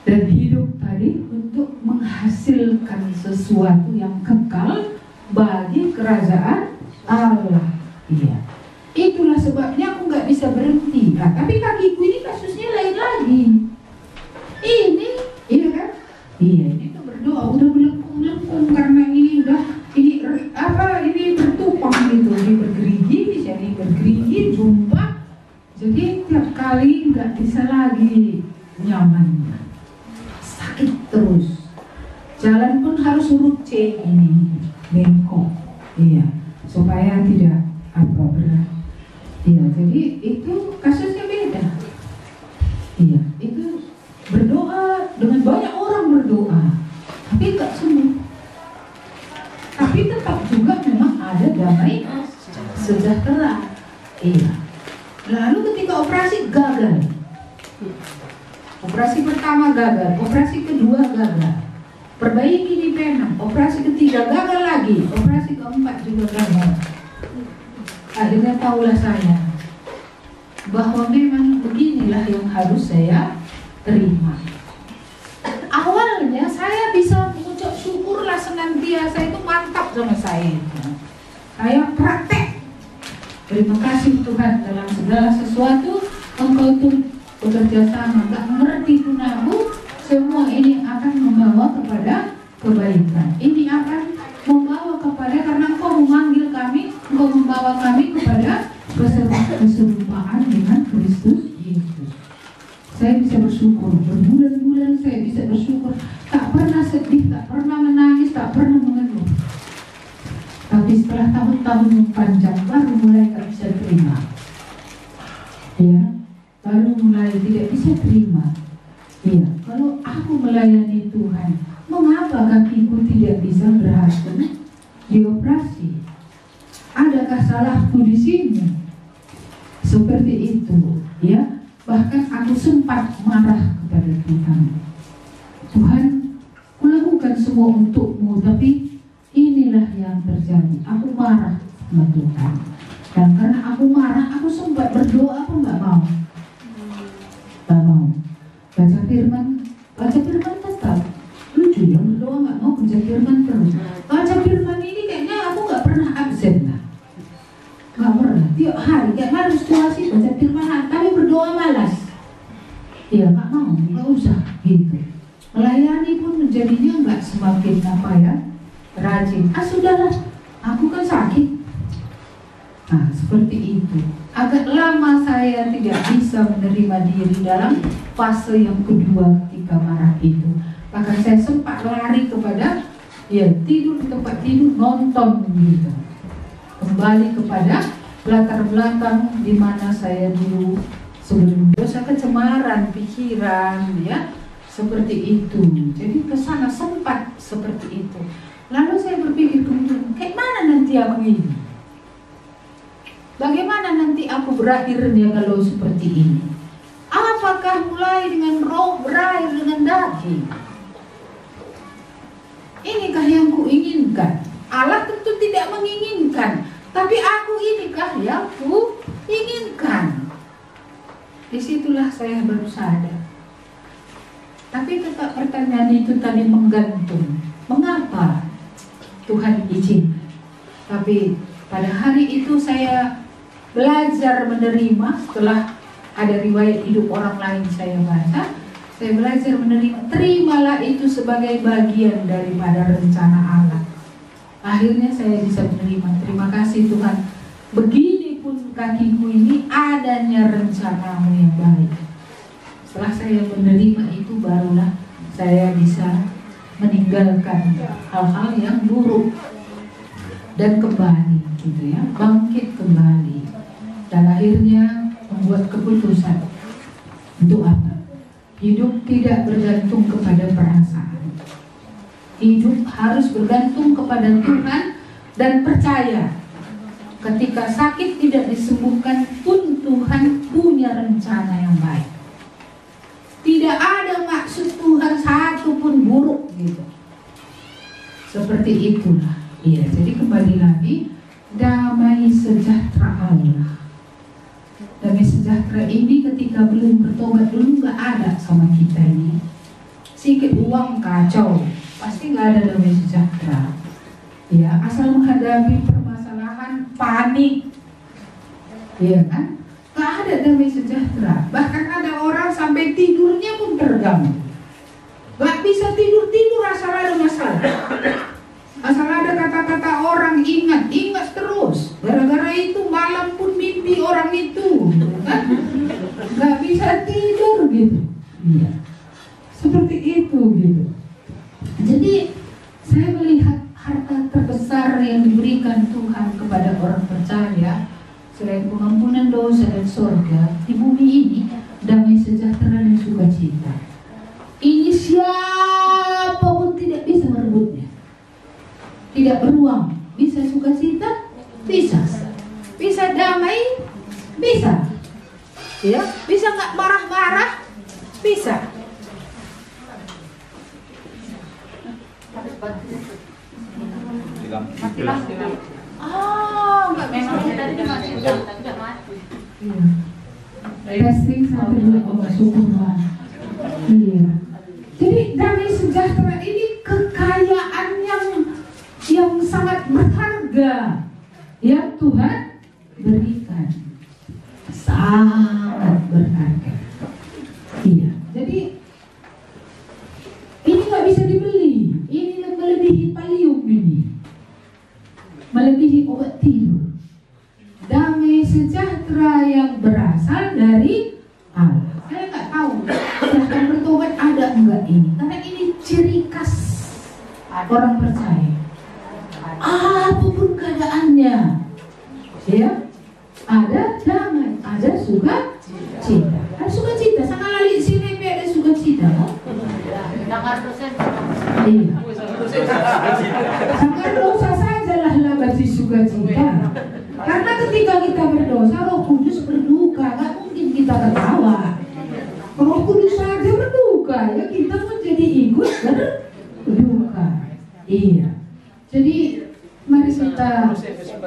Dan hidup tadi untuk menghasilkan sesuatu yang kekal bagi kerajaan Allah. Iya. Itulah sebabnya aku nggak bisa berhenti. Nah, tapi kakiku ini kasusnya lain lagi. Ini, iya kan? Iya, ini tuh berdoa udah melengkung karena ini udah ini bertupang gitu, ini bergerigi, jadi bergerigi, jumpa. Jadi tiap kali nggak bisa lagi nyaman, sakit terus. Jalan pun harus huruf C ini, bengkok, iya, supaya tidak berat. Iya, jadi itu kasusnya beda. Iya, itu berdoa dengan banyak orang berdoa, tapi nggak sembuh. Tapi tetap juga memang ada damai sejahtera. Iya. Lalu ketika operasi gagal, operasi pertama gagal, operasi kedua gagal, perbaiki di Penang, operasi ketiga gagal lagi, operasi keempat juga gagal. Akhirnya tahulah saya bahwa memang beginilah yang harus saya terima. Awalnya saya bisa mengucap syukurlah senantiasa, itu mantap sama saya. Saya praktek. Terima kasih Tuhan, dalam segala sesuatu Engkau tuh bekerja sama. Gak mengerti pun aku, semua ini akan membawa kepada kebaikan. Ini akan membawa kepada, karena Engkau memanggil kami, Engkau membawa kami kepada keserupaan dengan Kristus Yesus. Saya bisa bersyukur, berbulan-bulan saya bisa bersyukur, tak pernah sedih, tak pernah menangis, tak pernah mengeluh. Tapi setelah tahun-tahun yang panjang baru mulai tak bisa terima. Ya, baru mulai tidak bisa terima. Ya, kalau aku melayani Tuhan, mengapa kakiku tidak bisa berhasil dioperasi? Adakah salahku di sini? Seperti itu, ya. Bahkan aku sempat marah kepada Tuhan. Tuhan, kulakukan semua untukmu, tapi inilah yang terjadi. Aku marah sama Tuhan. Dan karena aku marah, aku sempat berdoa, aku nggak mau. Nggak mau. Baca firman tetap. Lucu ya, berdoa nggak mau, baca firman terus. Baca firman ini kayaknya aku nggak pernah absen lah. Nggak pernah. Tiap hari, kayak harus situasi baca firman, tapi berdoa malas. Ya nggak mau, nggak usah gitu. Melayani pun menjadinya nggak semakin rajin. Sudahlah, aku kan sakit. Nah, seperti itu. Agak lama saya tidak bisa menerima diri dalam fase yang kedua ketika marah itu. Bahkan saya sempat lari kepada tidur di tempat tidur, nonton gitu. Kembali kepada latar belakang di mana saya dulu sebelum dosa, kecemaran pikiran, ya, seperti itu. Jadi kesana sempat seperti itu. Lalu saya berpikir kemudian, kayak mana nanti aku ini? Bagaimana nanti aku berakhirnya kalau seperti ini? Apakah mulai dengan roh, berakhir dengan daging? Inikah yang kuinginkan? Allah tentu tidak menginginkan, tapi aku inikah yang kuinginkan? Disitulah saya baru sadar. Tapi tetap pertanyaan itu tadi menggantung. Mengapa Tuhan izin? Tapi pada hari itu saya belajar menerima. Setelah ada riwayat hidup orang lain saya baca, saya belajar menerima. Terimalah itu sebagai bagian daripada rencana Allah. Akhirnya saya bisa menerima. Terima kasih Tuhan. Begini pun kakiku ini adanya rencanamu yang baik. Setelah saya menerima itu, barulah saya bisa meninggalkan hal-hal yang buruk dan kembali, gitu ya, bangkit kembali, dan akhirnya membuat keputusan untuk apa? Hidup tidak bergantung kepada perasaan. Hidup harus bergantung kepada Tuhan dan percaya. Ketika sakit tidak disembuhkan pun Tuhan punya rencana yang baik. Tidak ada maksud Tuhan satu pun buruk gitu. Seperti itulah. Iya, jadi kembali lagi, damai sejahtera Allah. Damai sejahtera ini ketika belum bertobat dulu nggak ada sama kita ini. Sikit uang kacau, pasti nggak ada damai sejahtera. Ya, asal menghadapi permasalahan panik, iya kan? Nggak ada damai sejahtera. Bahkan ada orang sampai tidurnya pun terganggu. Nggak bisa tidur asal ada masalah. Asal ada kata-kata orang ingat terus. Gara-gara itu malam pun mimpi orang itu, kan? Nggak bisa tidur gitu. Iya. Seperti itu gitu. Jadi saya melihat harta terbesar yang diberikan Tuhan kepada orang percaya, selain pengampunan dosa dan surga, di bumi ini damai sejahtera dan sukacita. Ini siapapun tidak bisa merebutnya. Tidak beruang, bisa sukacita, bisa. Bisa damai, bisa. Ya, bisa nggak marah-marah, bisa. Nggak memang tidak mati. Testing 1 2 syukurlah. Iya. Jadi damai sejahtera ini kekayaan yang sangat berharga yang Tuhan berikan. Sangat berharga. Iya. Jadi ini nggak bisa dibeli. Ini melebihi palium ini. Melebihi obat tidur. Damai sejahtera yang berasal dari Allah. Saya nggak tahu silahkan bertobat ada enggak ini, karena ini ciri khas orang percaya. Apapun keadaannya, ya, ada damai, ada sukacita. Ada sukacita, sangat lali sini ada sukacita. Iya. Sangat dosa sajalah labati sukacita. Karena ketika kita berdosa, Roh Kudus berduka, nggak mungkin kita ketawa. Roh Kudus saja berduka, ya kita pun jadi ikut berduka. Iya. Jadi mari kita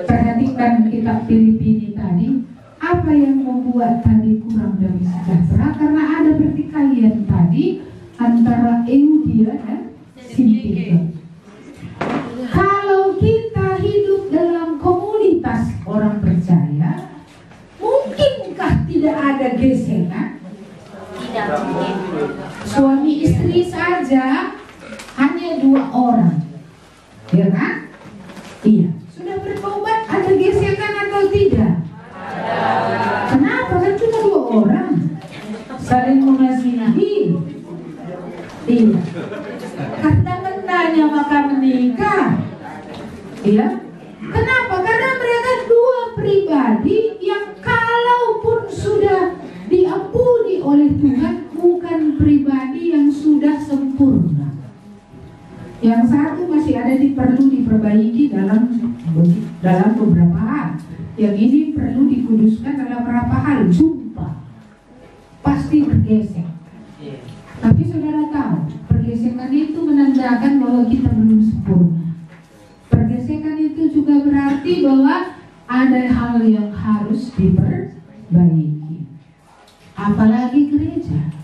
perhatikan kitab Filipi tadi, apa yang membuat tadi kurang damai sejahtera? Karena ada pertikaian tadi antara Euodia dan Sintika. Kalau kita hidup dalam komunitas orang percaya, mungkinkah tidak ada gesekan? Tidak mungkin. Suami istri saja hanya 2 orang, ya kan? Iya. Sudah bertobat, ada gesekan atau tidak? Kenapa? Kan cuma 2 orang saling mengasihi. Iya. Karena menanya maka menikah. Iya. Kenapa? Karena mereka 2 pribadi yang kalaupun sudah diampuni oleh Tuhan, bukan pribadi yang sudah sempurna. Yang satu masih ada perlu diperbaiki dalam beberapa hal. Yang ini perlu dikuduskan dalam beberapa hal. Jumpa pasti bergesek. Tapi saudara tahu, pergesekan itu menandakan bahwa kita belum sempurna. Pergesekan itu juga berarti bahwa ada hal yang harus diperbaiki. Apalagi gereja,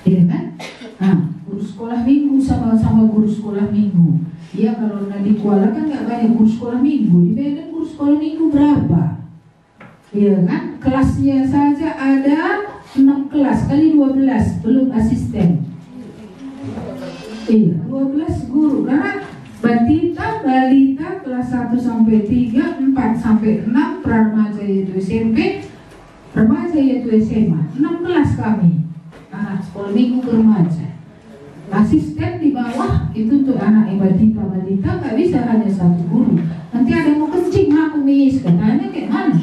iya kan? Nah, guru sekolah minggu sama guru sekolah minggu. Ya kalau di Kuala kan nggak banyak guru sekolah minggu. Di Medan guru sekolah minggu berapa? Iya kan? Kelasnya saja ada 6 kelas kali 12, belum asisten. Iya, 12 guru. Karena batita, balita kelas 1 sampai 3, 4 sampai 6, praremaja yaitu SMP, remaja yaitu SMA. 6 kelas kami. Anak sekolah minggu ke remaja. Asisten di bawah itu untuk anak batita, balita nggak bisa hanya 1 guru. Nanti ada yang mau kencing, aku mis, katanya kayak mana?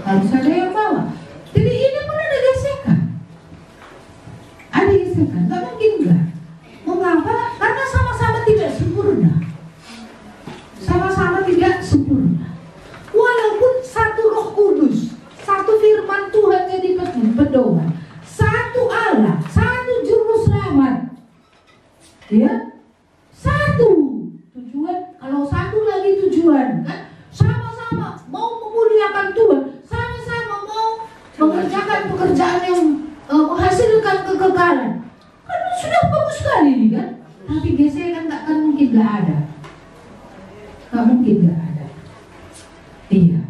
Harus ada yang bawa. Jadi ini pun ada gesekan. Ada gesekan, nggak mungkin enggak. Mengapa? Karena sama-sama tidak sempurna. Sama-sama tidak sempurna. Walaupun satu Roh Kudus, satu firman Tuhan jadi pedoman, satu Allah, satu juru selamat, ya, satu tujuan. Kalau satu lagi tujuan, kan? Sama-sama mau memuliakan Tuhan, sama-sama mau mengerjakan pekerjaan yang menghasilkan kekekalan. Kan sudah bagus sekali ini kan. Tapi gesekan tak akan mungkin gak ada. Gak mungkin gak ada. Iya.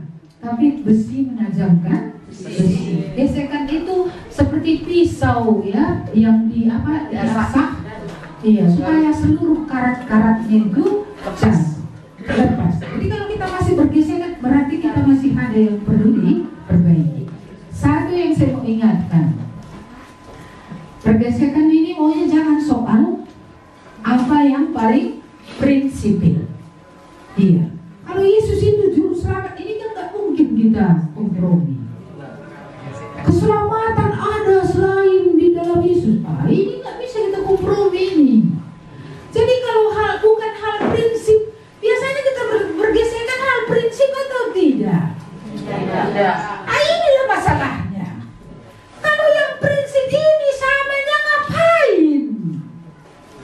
Tapi besi menajamkan besi. Gesekan itu seperti pisau ya, yang diasah. Iya, supaya seluruh karat-karatnya itu lepas. Jadi kalau kita masih bergesekan, berarti kita masih ada yang perlu diperbaiki. Satu yang saya mau ingatkan, pergesekan ini maunya jangan soal apa yang paling prinsipil. Iya. Kalau Yesus itu juru selamat, ini kan nggak mungkin kita kompromi. Keselamatan ada selain di dalam Yesus. Ini nggak bisa kita kompromi ini. Jadi kalau bukan hal prinsip, biasanya kita bergesekan hal prinsip atau tidak? Tidak. Inilah masalahnya. Kalau yang prinsip ini samanya ngapain?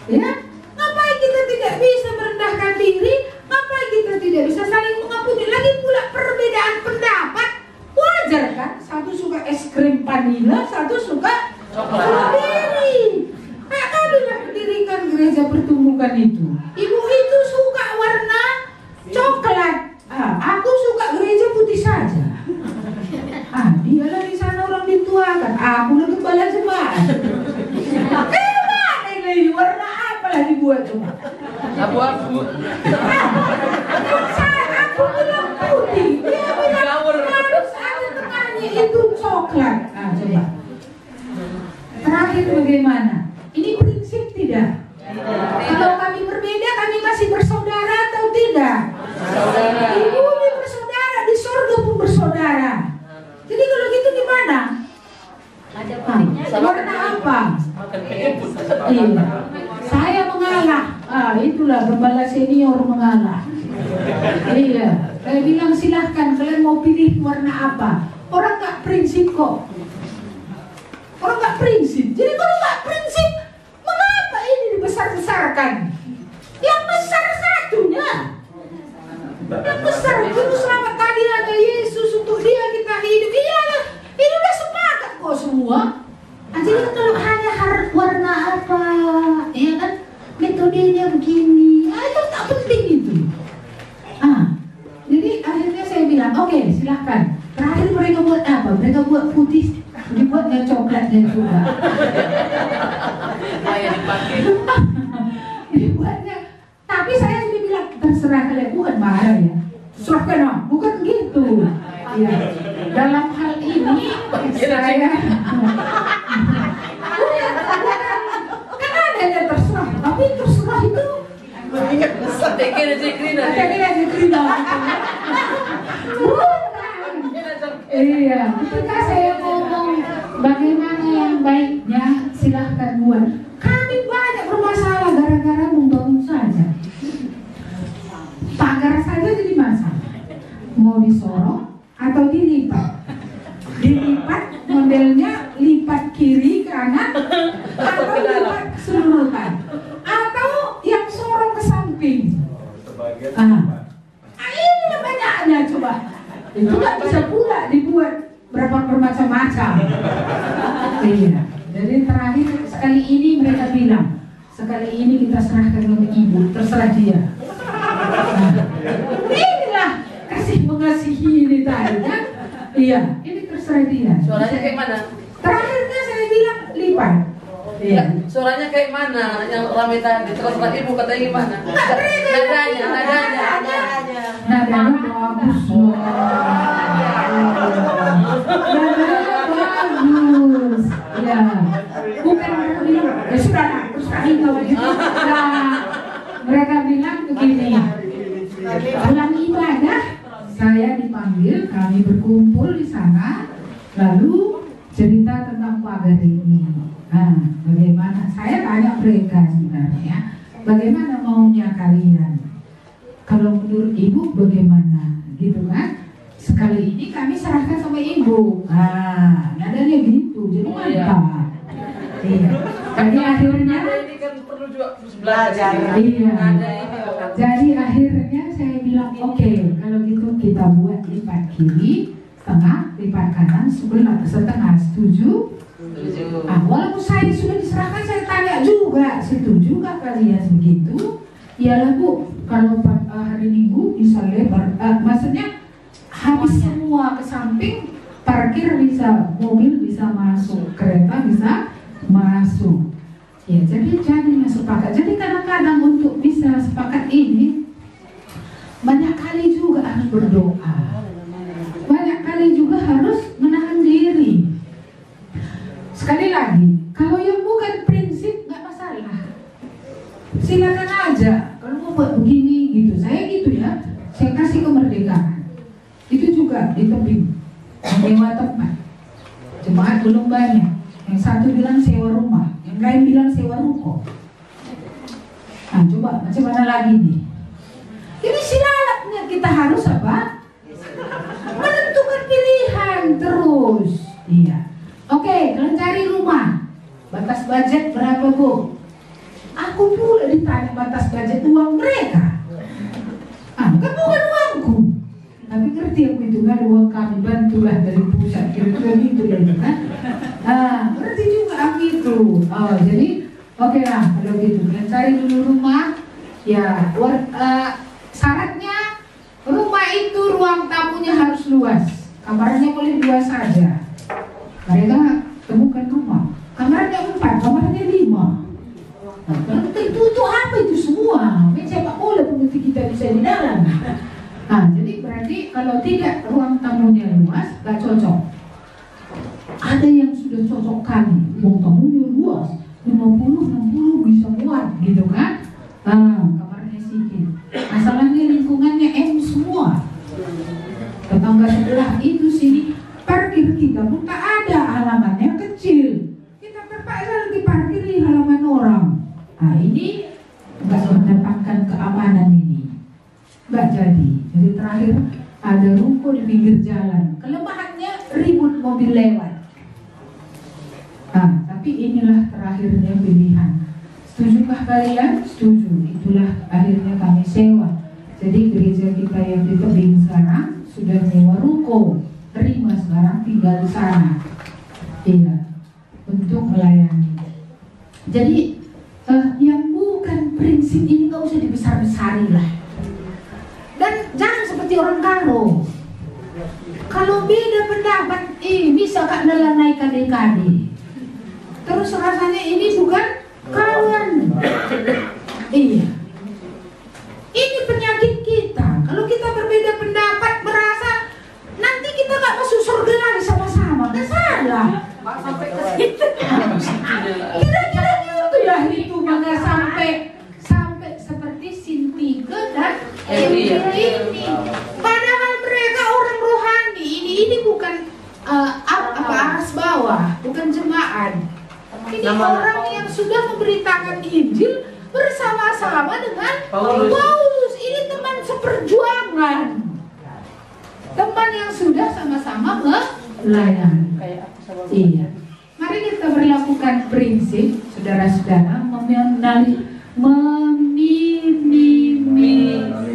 Ya, ngapain kita tidak bisa merendahkan diri? Ngapain kita tidak bisa saling mengampuni? Lagi pula perbedaan pendapat wajar kan? Satu suka es krim vanila, satu suka strawberry. Nah, kamilah mendirikan gereja pertumbukan itu. Ibu itu suka warna coklat. Aku suka gereja putih saja. Dialah di sana orang dituakan. Aku lah kepala jemaat. Mana ini warna apa lah dibuat coba? Abu-abu. Aku bilang putih. Dia bilang harus ada tengahnya itu coklat. Coba. Terakhir bagaimana? Ini prinsip tidak? Kalau kami berbeda, kami masih bersaudara atau tidak? Saudara. Di bumi bersaudara, di surga pun bersaudara. Jadi kalau gitu gimana? Warna apa? Iya. Saya mengalah. Itulah gembala senior mengalah. Iya. Saya bilang silahkan kalian mau pilih warna apa. Orang nggak prinsip kok. Orang nggak prinsip. Jadi kalau nggak prinsip, mengapa ini dibesar-besarkan? Yang besar satunya. Yang besar itu selamat tadi ada Yesus, untuk Dia kita hidup. Ini udah sepakat kok semua. Jadi kalau hanya warna apa, ya kan, metodenya begini, itu tak penting itu. Jadi akhirnya saya bilang, oke, silahkan. Terakhir mereka buat apa? Mereka buat putih, dibuatnya coklatnya juga. Dibuatnya. Tapi saya sudah bilang, terserah kalian, bukan marah ya. Serahkan, bukan gitu. Ya. Dalam hal ini saya kan ada yang terserah, tapi terserah itu iya, ketika saya ngomong bagaimana yang baiknya, silahkan buat. Kami banyak Ini banyaknya coba. Itu nggak bisa pula dibuat berapa bermacam-macam. Iya. Jadi terakhir sekali ini mereka bilang, sekali ini kita serahkan ke ibu, terserah dia. Inilah kasih mengasihi ini tadi kan? Iya, ini terserah dia. Suaranya kayak mana? Terakhirnya saya bilang lipat. Iya. Suaranya kayak mana? Yang ramai tadi terserah ibu katanya gimana? Nadanya bagus loh. Nadanya bagus. Ya. Bukan mereka bilang, ya sudah lah, terserah kau gitu. Nah, mereka bilang begini. Pulang ibadah, saya dipanggil, kami berkumpul di sana, lalu cerita tentang pagar ini. Bagaimana? Saya tanya mereka sebenarnya, bagaimana maunya kalian? Kalau menurut ibu bagaimana? Gitu kan? Sekali ini kami serahkan sama ibu. Nadanya gitu, jadi mantap. Iya. Jadi akhirnya ini kan perlu juga belajar. Iya. Kan. Jadi akhirnya saya bilang oke, kalau gitu kita buat lipat kiri setengah, lipat kanan setengah. Setuju? Walaupun saya sudah diserahkan, saya tanya juga, setuju gak kalian begitu? Iyalah Bu, kalau hari Minggu bisa lebar, maksudnya habis semua ke samping, parkir bisa, mobil bisa masuk, kereta bisa masuk. Ya, jadi sepakat. Jadi kadang-kadang untuk bisa sepakat ini, banyak kali juga harus berdoa, banyak kali juga harus menahan diri. Sekali lagi, kalau yang bukan prinsip nggak masalah, silakan aja. Kalau mau buat begini gitu, saya gitu ya, saya kasih kemerdekaan. Itu juga di tebing, menyewa tempat. Jemaat belum banyak. Yang satu bilang sewa rumah, yang lain bilang sewa ruko. Coba macam mana lagi nih? Ini silatnya kita harus apa? Menentukan pilihan terus. Iya. Oke, kalian cari rumah. Batas budget berapa Bu? Aku pula ditanya batas budget uang mereka. Kan bukan uangku. Tapi ngerti aku itu kan uang kami, bantulah dari pusat, kira-kira gitu ya kan. Ngerti juga aku itu. Jadi oke lah kalau gitu. Kalian cari dulu rumah. Ya, syaratnya rumah itu ruang tamunya harus luas. Kamarnya boleh 2 saja. Mereka temukan rumah, kamarnya 4, kamarnya 5. Kalau itu apa itu semua? Main sepak bola pengerti kita bisa di dalam. Jadi berarti kalau tidak ruang tamunya luas, gak cocok. Ada yang sudah cocok kali, ruang tamunya luas, 50-60 bisa muat, gitu kan? Kamarnya sedikit. Masalahnya lingkungannya semua. Tetangga sebelah itu sini. Parkir kita pun tak ada, halamannya kecil. Kita terpaksa lagi parkir di halaman orang. Ini nggak mendatangkan keamanan ini, nggak jadi. Jadi terakhir ada ruko di pinggir jalan. Kelemahannya ribut mobil lewat. Tapi inilah terakhirnya pilihan. Setujukah kalian? Setuju. Itulah akhirnya kami sewa. Jadi gereja kita yang di tebing sekarang sudah sewa ruko. Terima sekarang tinggal di sana, iya, untuk melayani. Jadi yang bukan prinsip ini nggak usah dibesar-besari lah. Dan jangan seperti orang kalau beda pendapat, bisa kak nelanai kade-kade. Terus rasanya ini bukan kawan. Iya. Ini penyakit kita. Kalau kita berbeda pendapat, berasa nanti kita gak masuk surga lagi sama-sama. Gak salah. Sampai ke situ. Kira-kira gitu ya itu, maka sampai seperti Sintike dan ini. Padahal mereka orang rohani. Ini bukan aras bawah, bukan jemaat. Ini orang yang sudah memberitakan Injil bersama-sama dengan Paulus. Ini teman seperjuangan, teman yang sudah sama-sama melayani. Iya. Mari kita berlakukan prinsip, saudara-saudara, meminimalisir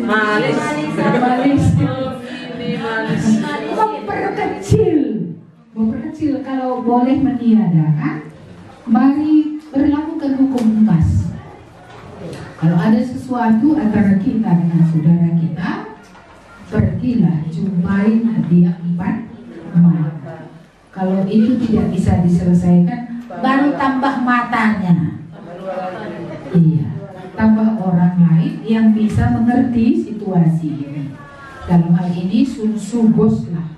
Malis. Memperkecil kalau boleh meniadakan, mari berlakukan hukum emas. Kalau ada sesuatu antara kita dengan saudara kita, pergilah jumpai hadiah 4 mata. Kalau itu tidak bisa diselesaikan, baru tambah matanya. Iya, tambah orang lain yang bisa mengerti situasi ini. Dalam hal ini Sugoslah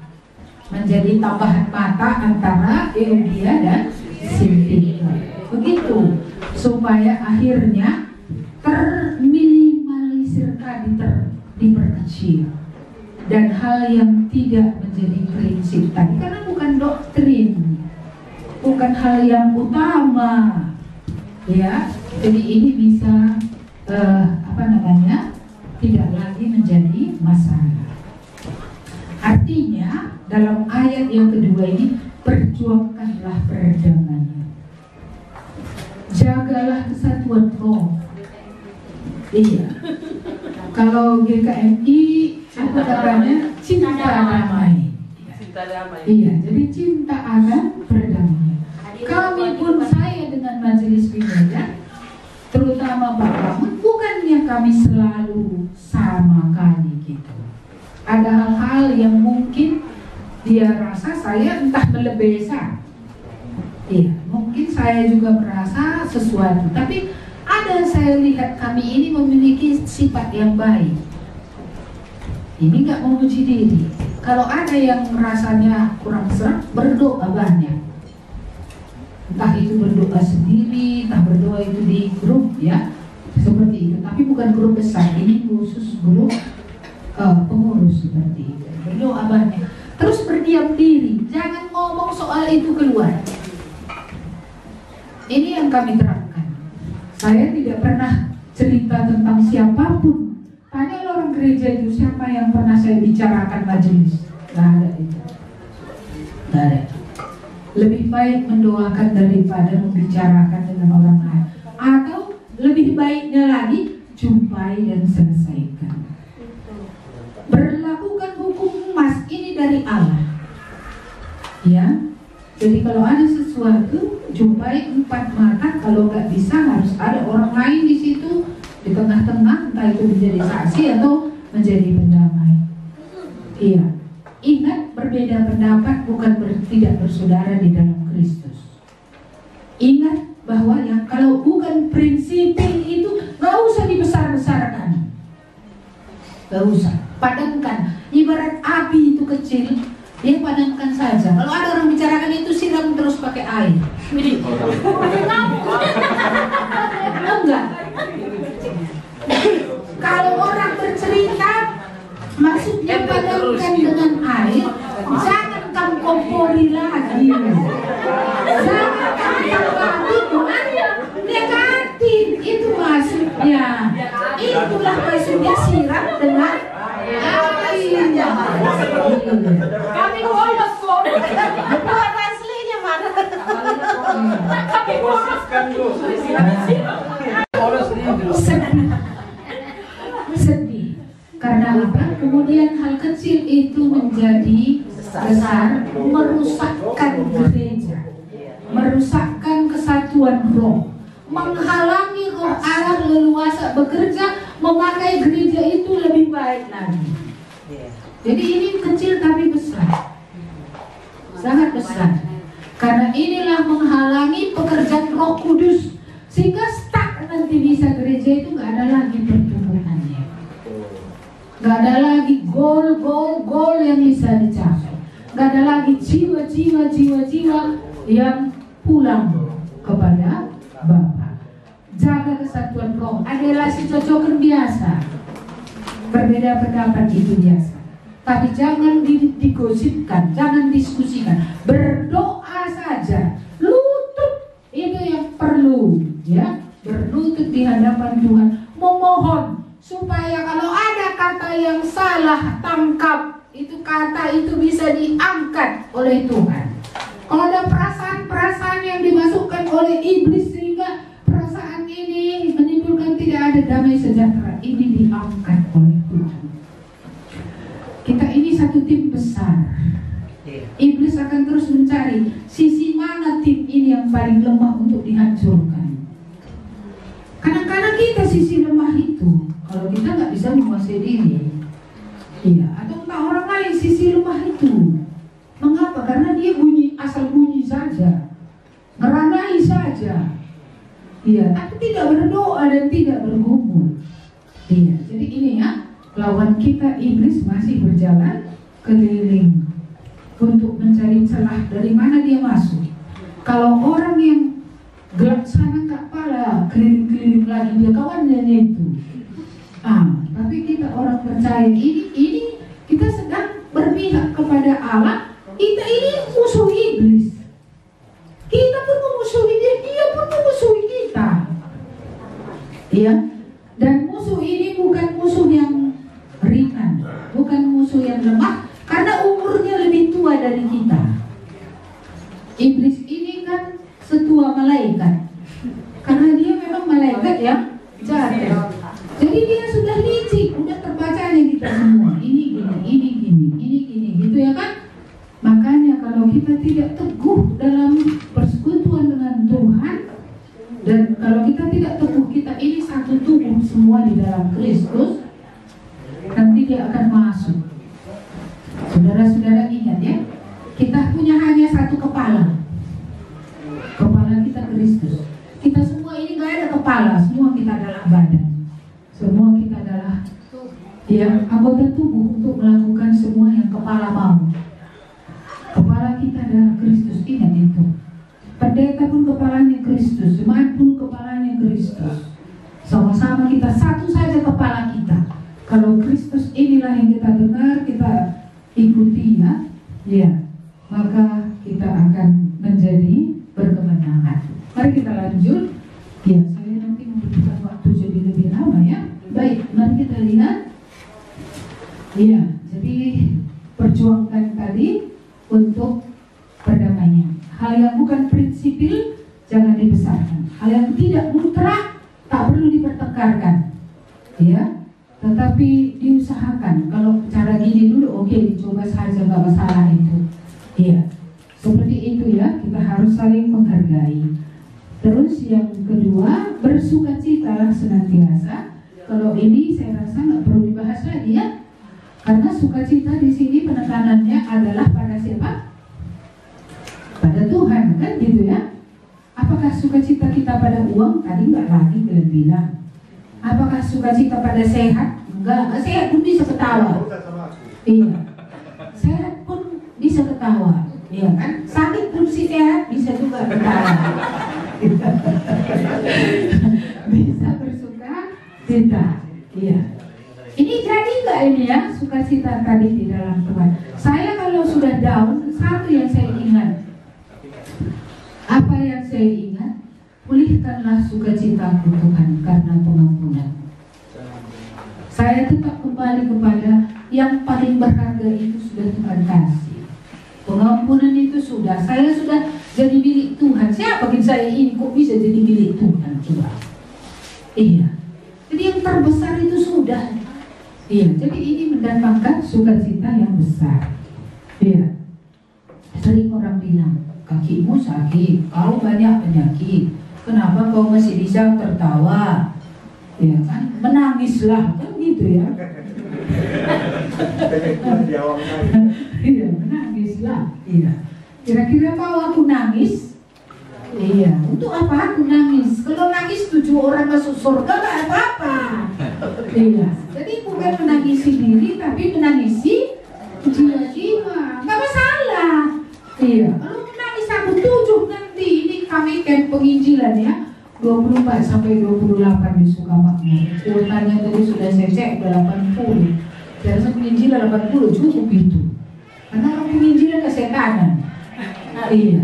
menjadi tambahan mata antara Euodia dan Sintika. Begitu supaya akhirnya terminimalisirkan, diperkecil, dan hal yang tidak menjadi prinsip tadi karena bukan doktrin, bukan hal yang utama, ya. Jadi ini bisa tidak lagi menjadi masalah. Artinya dalam ayat yang kedua ini, perjuangkanlah perdamaian, jagalah kesatuan roh. Iya. Kalau GKMI apa katanya, cinta damai. Cinta damai. Iya, jadi cinta akan perdamaian. Kami pun, saya dengan majelis gereja, terutama Pak Ramon, bukannya kami selalu sama kali gitu. Ada hal-hal yang mungkin dia rasa saya entah melebesa. Iya, mungkin saya juga merasa sesuatu, tapi ada saya lihat kami ini memiliki sifat yang baik. Ini nggak memuji diri. Kalau ada yang rasanya kurang serap, berdoa banyak. Entah itu berdoa sendiri, entah berdoa itu di grup, ya, seperti itu. Tapi bukan grup besar, ini khusus grup pengurus seperti itu. Berdoa banyak. Terus berdiam diri, jangan ngomong soal itu keluar. Ini yang kami terapkan. Saya tidak pernah cerita tentang siapapun. Tanya orang gereja itu siapa yang pernah saya bicarakan majelis. Gak ada itu. Gak ada. Lebih baik mendoakan daripada membicarakan dengan orang lain. Atau lebih baiknya lagi, jumpai dan selesaikan. Berlakukan hukum emas ini dari Allah. Ya. Jadi kalau ada sesuatu, jumpai 4 mata. Kalau nggak bisa, harus ada orang lain di situ, di tengah-tengah, entah itu menjadi saksi atau menjadi pendamai. Iya. Ingat, berbeda pendapat bukan tidak bersaudara di dalam Kristus. Ingat bahwa yang kalau bukan prinsipil itu nggak usah dibesar-besarkan. Nggak usah. Padamkan. Ibarat api itu kecil, dia padamkan saja. Kalau ada orang bicarakan itu, siram terus pakai air. Enggak. Kalau orang bercerita, maksudnya padamkan dengan air. Jangan kamu kompori lagi. Jangan kamu negatif. Itu maksudnya. Itulah maksudnya, siram dengan air. Kami polos kok. Buat aslinya mana? Kami polos kan sedih. Karena apa? Kemudian hal kecil itu menjadi besar, merusakkan gereja, merusakkan kesatuan roh, menghalangi roh Allah leluasa bekerja, memakai gereja itu lebih baik lagi. Jadi ini kecil tapi besar, sangat besar. Karena inilah menghalangi pekerjaan Roh Kudus, sehingga stuck nanti bisa gereja itu nggak ada lagi pertumbuhannya, nggak ada lagi gol yang bisa dicapai, nggak ada lagi jiwa yang pulang kepada Bapa. Jaga kesatuan roh. Ada relasi cocokan biasa, berbeda pendapat itu biasa. Tapi jangan digosipkan, jangan diskusikan. Berdoa saja, lutut itu yang perlu, ya. Berlutut di hadapan Tuhan, memohon supaya kalau ada kata yang salah tangkap, itu kata itu bisa diangkat oleh Tuhan. Kalau ada perasaan-perasaan yang dimasukkan oleh iblis sehingga perasaan ini menimbulkan tidak ada damai sejahtera, ini diangkat oleh Tuhan. dihancurkan. Kadang-kadang kita sisi lemah itu, kalau kita nggak bisa menguasai diri, iya, atau entah orang lain sisi lemah itu. Mengapa? Karena dia asal bunyi saja, meranai saja, iya, tapi tidak berdoa dan tidak bergumul. Iya, jadi ini ya, lawan kita iblis masih berjalan keliling untuk mencari celah dari mana dia masuk. Kalau orang yang gelap sana nggak pala, keliling-keliling lagi dia kawannya itu. Tapi kita orang percaya ini kita sedang berpihak kepada Allah. Kita ini musuh iblis. Kita pun memusuhi dia, dia pun memusuhi kita. Iya. Dan musuh ini bukan musuh yang ringan, bukan musuh yang lemah, karena umurnya lebih tua dari kita. Iblis ini kan setua malaikat, karena dia memang malaikat yang jahat. Jadi dia sudah licik, udah terbacanya kita semua. Ini gini, gitu ya kan? Makanya kalau kita tidak teguh dalam persekutuan dengan Tuhan, dan kalau kita tidak teguh, kita ini satu tubuh semua di dalam Kristus, nanti dia akan masuk. Saudara-saudara ingat ya, kita punya hanya satu kepala. Kepala kita Kristus. Kita semua ini gak ada kepala, semua kita adalah badan. Semua kita adalah ya anggota tubuh untuk melakukan semua yang kepala mau. Kepala kita adalah Kristus, ingat itu. Pendeta pun kepalanya Kristus, jemaat pun kepalanya Kristus. Sama-sama kita satu saja kepala kita. Kalau Kristus inilah yang kita dengar, kita ikuti ya, maka kita akan menjadi berkemenangan. Mari kita lanjut. Ya, saya nanti membutuhkan waktu jadi lebih lama ya. Baik, mari kita lihat. Ya, jadi perjuangkan tadi untuk perdamaian. Hal yang bukan prinsipil jangan dibesarkan. Hal yang tidak mutlak tak perlu dipertengkarkan. Ya, tetapi diusahakan. Kalau cara gini dulu oke, dicoba saja, nggak masalah itu. Iya, seperti itu ya. Kita harus saling menghargai. Terus yang kedua, bersukacitalah senantiasa. Kalau ini saya rasa nggak perlu dibahas lagi ya. Karena sukacita di sini penekanannya adalah pada siapa? Pada Tuhan, kan gitu ya. Apakah sukacita kita pada uang? Tadi nggak lagi kalian bilang. Apakah sukacita pada sehat? Enggak, sehat pun bisa ketawa. Iya, sehat pun bisa ketawa. Iya kan? Sakit pun si sehat bisa juga ketawa. Bisa bersuka cita. Iya. Ini jadi nggak ini ya sukacita tadi di dalam Tuhan? Saya kalau sudah down, satu yang saya ingat. Apa yang saya ingat? Pulihkanlah sukacitaku Tuhan karena pengampunan. Saya tetap kembali kepada yang paling berharga itu sudah Tuhan kasih. Pengampunan itu sudah. Saya sudah jadi milik Tuhan. Siapa bikin saya ini kok bisa jadi milik Tuhan? Coba. Iya. Jadi yang terbesar itu sudah. Iya. Jadi ini mendatangkan sukacita yang besar. Iya. Sering orang bilang, kakimu sakit, kau banyak penyakit. Kenapa kau masih bisa tertawa? Ya kan, menangislah kan gitu ya. Iya, menangislah. Iya. Kira-kira kalau aku nangis, iya, untuk apa aku nangis? Kalau nangis 7 orang masuk surga gak apa-apa. Iya. Jadi bukan menangisi diri, tapi menangisi jiwa-jiwa. Gak masalah. Iya. Kalau menangis aku 7 nanti ini kami kan penginjilan ya. 24 sampai 28 di Sukamakmur. Kuotanya tadi sudah saya cek udah 80. Saya rasa penginjilan 80 cukup itu. Karena orang penginjilan kesetanan. Iya.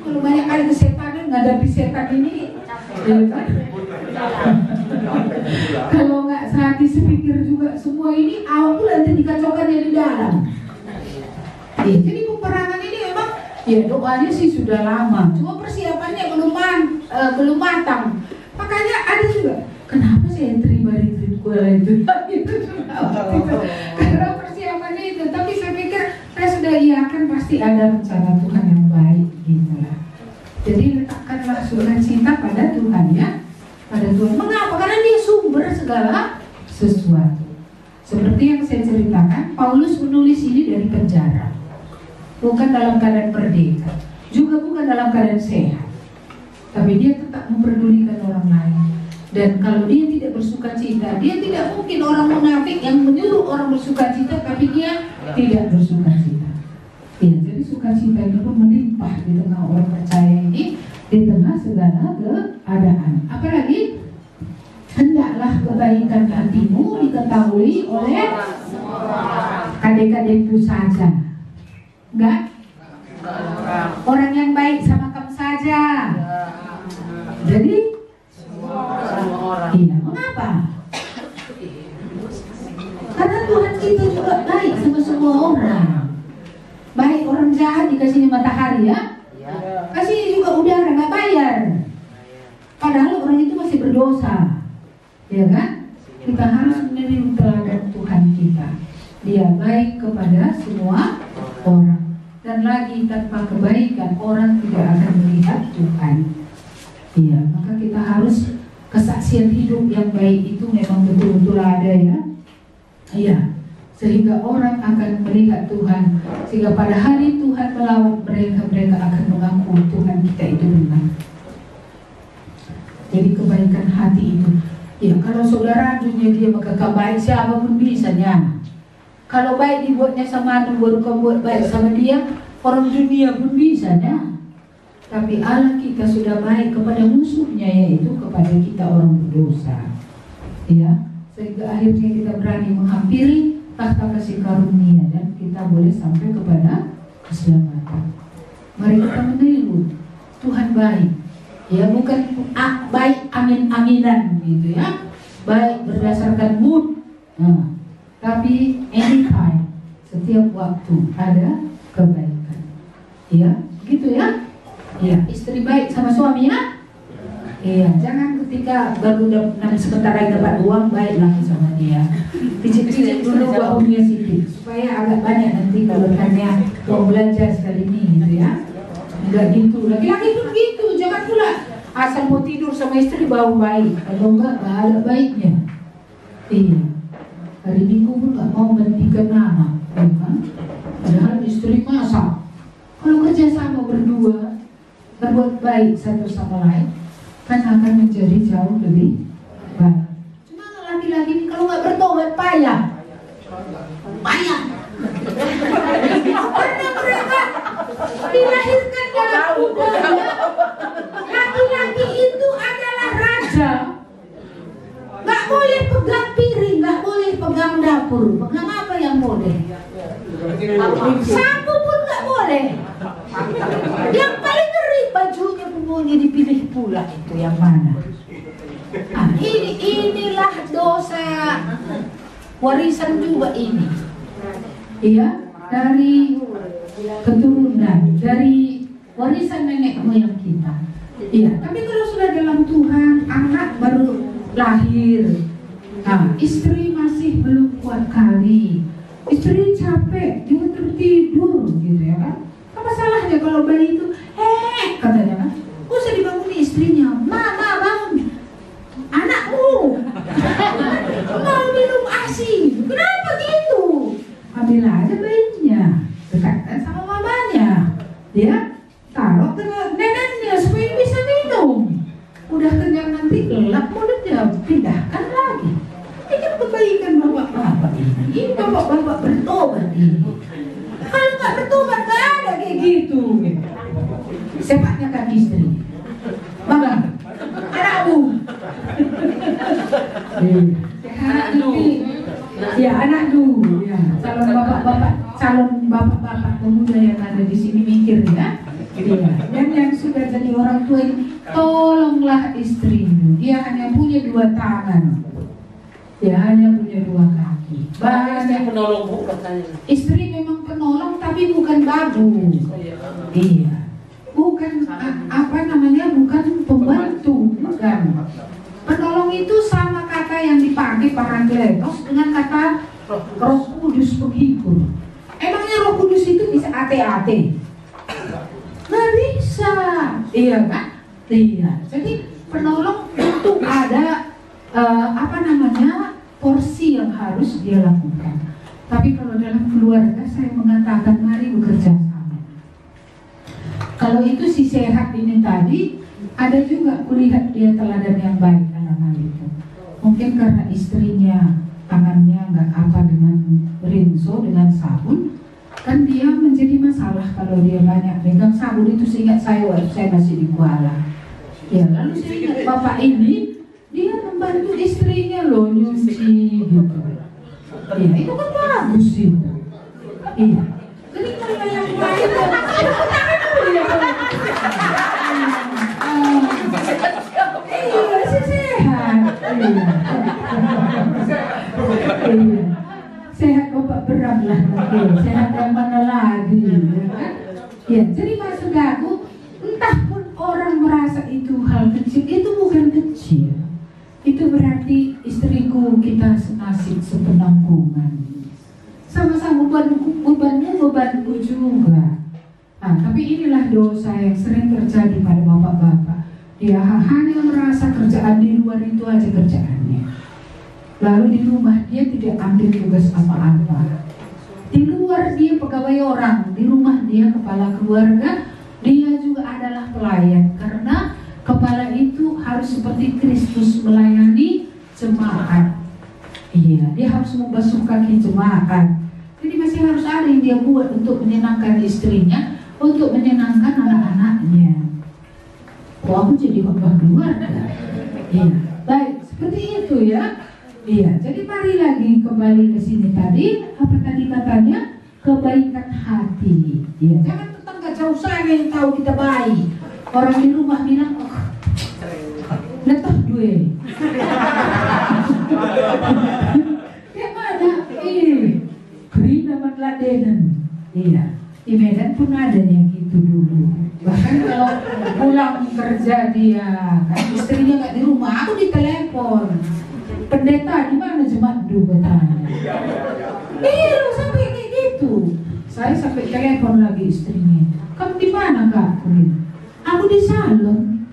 Kalau banyak kali kesetanan menghadapi setan ini, ya kan? Kalau nggak sehati sepikir juga semua ini, awal tuh nanti dikacaukan dari dalam. Iya. Jadi peperangan ini memang ya doanya sih sudah lama, cuma persiapannya belum matang. Makanya ada juga, kenapa saya terima retreat gue itu? Itu juga karena persiapannya itu. Tapi saya pikir saya sudah iakan pasti ada rencana Tuhan yang baik gitu lah. Jadi letakkanlah sukacita Tuhan ya, pada Tuhan. Mengapa? Karena dia sumber segala sesuatu. Seperti yang saya ceritakan, Paulus menulis ini dari penjara, bukan dalam keadaan merdeka, juga bukan dalam keadaan sehat, tapi dia tetap memperdulikan orang lain. Dan kalau dia tidak bersukacita, dia tidak mungkin orang munafik yang menyuruh orang bersukacita tapi dia tidak bersukacita. Ya, jadi sukacita itu pun melimpah di tengah orang percaya ini, di tengah segala keadaan. Apalagi hendaklah kebaikan hatimu diketahui oleh adik-adikku saja. Enggak? Orang yang baik sama kamu saja. Jadi iya, mengapa? Karena Tuhan kita juga baik sama semua orang. Baik orang jahat dikasih matahari ya, kasih juga udara nggak bayar. Padahal orang itu masih berdosa, ya kan? Kita harus meniru teladan Tuhan kita. Dia baik kepada semua orang. Dan lagi tanpa kebaikan orang tidak akan melihat Tuhan. Iya, maka kita harus kesaksian hidup yang baik itu memang betul-betul ada ya. Iya, sehingga orang akan melihat Tuhan, sehingga pada hari Tuhan melawat mereka, mereka akan mengaku Tuhan kita itu benar. Jadi kebaikan hati itu, ya kalau saudara dunia dia maka baik siapapun bisanya. Kalau baik dibuatnya sama adu, baru kau buat baik sama dia, orang dunia pun bisanya. Tapi Allah kita sudah baik kepada musuhnya, yaitu kepada kita orang berdosa. Ya, sehingga akhirnya kita berani menghampiri tahta kasih karunia dan kita boleh sampai kepada keselamatan. Mari kita meniru Tuhan baik. Ya, bukan baik amin-aminan gitu ya. Baik berdasarkan mood. Tapi anytime, setiap waktu ada kebaikan. Ya, gitu ya. Ya, istri baik sama suami ya. Iya, jangan ketika baru sebentar lagi dapat uang baik lagi sama dia. Picit-picit dulu baunya sedikit supaya agak banyak nanti keluarkannya uang belanja sekali ini gitu ya. Enggak gitu, laki-laki pun gitu, jangan pula asal mau tidur sama istri bau baik, kalau enggak ada baiknya. Iya, hari Minggu pun enggak mau mandikan anak, ya kan? Padahal istri masak. Kalau kerja sama berdua, berbuat baik satu sama lain, kan akan menjadi jauh lebih baik. Cuma laki-laki ini kalau nggak bertobat payah. Karena mereka dilahirkan dalam budaya laki-laki itu adalah raja. Nggak boleh pegang piring, nggak boleh pegang dapur. Pegang apa yang boleh? Sapu pun nggak boleh. Yang paling ngeri bajunya punya dipilih pula, itu yang mana? Inilah dosa warisan juga ini. Iya, dari keturunan, dari warisan nenek moyang kita. Iya, tapi kalau sudah dalam Tuhan, anak baru lahir, istri masih belum kuat kali, istri capek, dia tertidur gitu ya kan? Apa salahnya kalau bayi itu, katanya kan, usah dibangun istrinya, mama bangun, anakmu mau minum ASI, kenapa gitu? Ambil aja bayinya, dekatkan sama mamanya, ya, taruh ke neneknya supaya bisa minum. Udah kenyang nanti gelap mulutnya, pindahkan lagi. Ini kan kebaikan bapak-bapak ini bapak-bapak bertobat ini. Kalau nggak bertobat nggak ada kayak gitu. Sepatnya kaki istri, bang, anakmu, ya anakku, ya calon bapak-bapak pemuda yang ada di sini mikir ya. Dan yang sudah jadi orang tua ini, tolonglah istrimu. Dia hanya punya 2 tangan, dia hanya punya 2 kaki. Banyak penolong bu katanya. Istri memang penolong, tapi bukan babu. Iya, bukan bukan pembantu, bukan. Penolong itu sama kata yang dipakai Parakletos dengan kata Roh Kudus penghibur. Emangnya Roh Kudus itu bisa ate-ate? Nggak bisa, iya kan? Iya. Jadi penolong untuk ada porsi yang harus dia lakukan. Tapi kalau dalam keluarga saya mengatakan mari bekerja sama. Kalau itu si sehat ini tadi, ada juga kulihat dia teladan yang baik dalam hal itu. Mungkin karena istrinya tangannya nggak apa dengan rinso, dengan sabun, kan dia menjadi masalah kalau dia banyak pegang sabun. Itu seingat saya waktu saya masih di Kuala. Ya, lalu saya ingat bapak ini, dia membantu istrinya loh nyuci gitu. Iya, itu kan bagus itu. Iya. Jadi kalau yang lain iya, sehat. Iya. Sehat bapak berat lah. Sehat yang mana lagi, ya kan? Ya, jadi maksud aku, entah pun orang merasa itu hal kecil, itu bukan kecil. Itu berarti istriku kita senasib sepenanggungan. Sama-sama bebanku juga. Nah, tapi inilah dosa yang sering terjadi pada bapak-bapak. Dia hanya merasa kerjaan di luar itu aja kerjaannya. Lalu di rumah dia tidak ambil tugas apa-apa. Di luar dia pegawai orang, di rumah dia kepala keluarga, dia juga adalah pelayan. Karena kepala itu harus seperti Kristus melayani jemaat. Iya, dia harus membasuh kaki jemaat. Jadi masih harus ada yang dia buat untuk menyenangkan istrinya, untuk menyenangkan anak-anaknya. Oh, aku jadi khotbah keluarga. Iya, baik, seperti itu ya. Iya, jadi mari lagi kembali ke sini tadi. Apa tadi katanya? Kebaikan hati. Iya, jangan tetangga jauh sana yang tahu kita baik. Orang di rumah bilang, oh, letah duwe. Yang mana? Gerina Matladenan. Iya, di Medan pun ada yang gitu dulu. Bahkan kalau pulang kerja dia, kan istrinya nggak di rumah, aku ditelepon. Pendeta di mana jemaat dulu bertanya. Iya, sampai kayak gitu. Saya sampai telepon lagi istrinya. Kamu di mana kak? Aku di salon.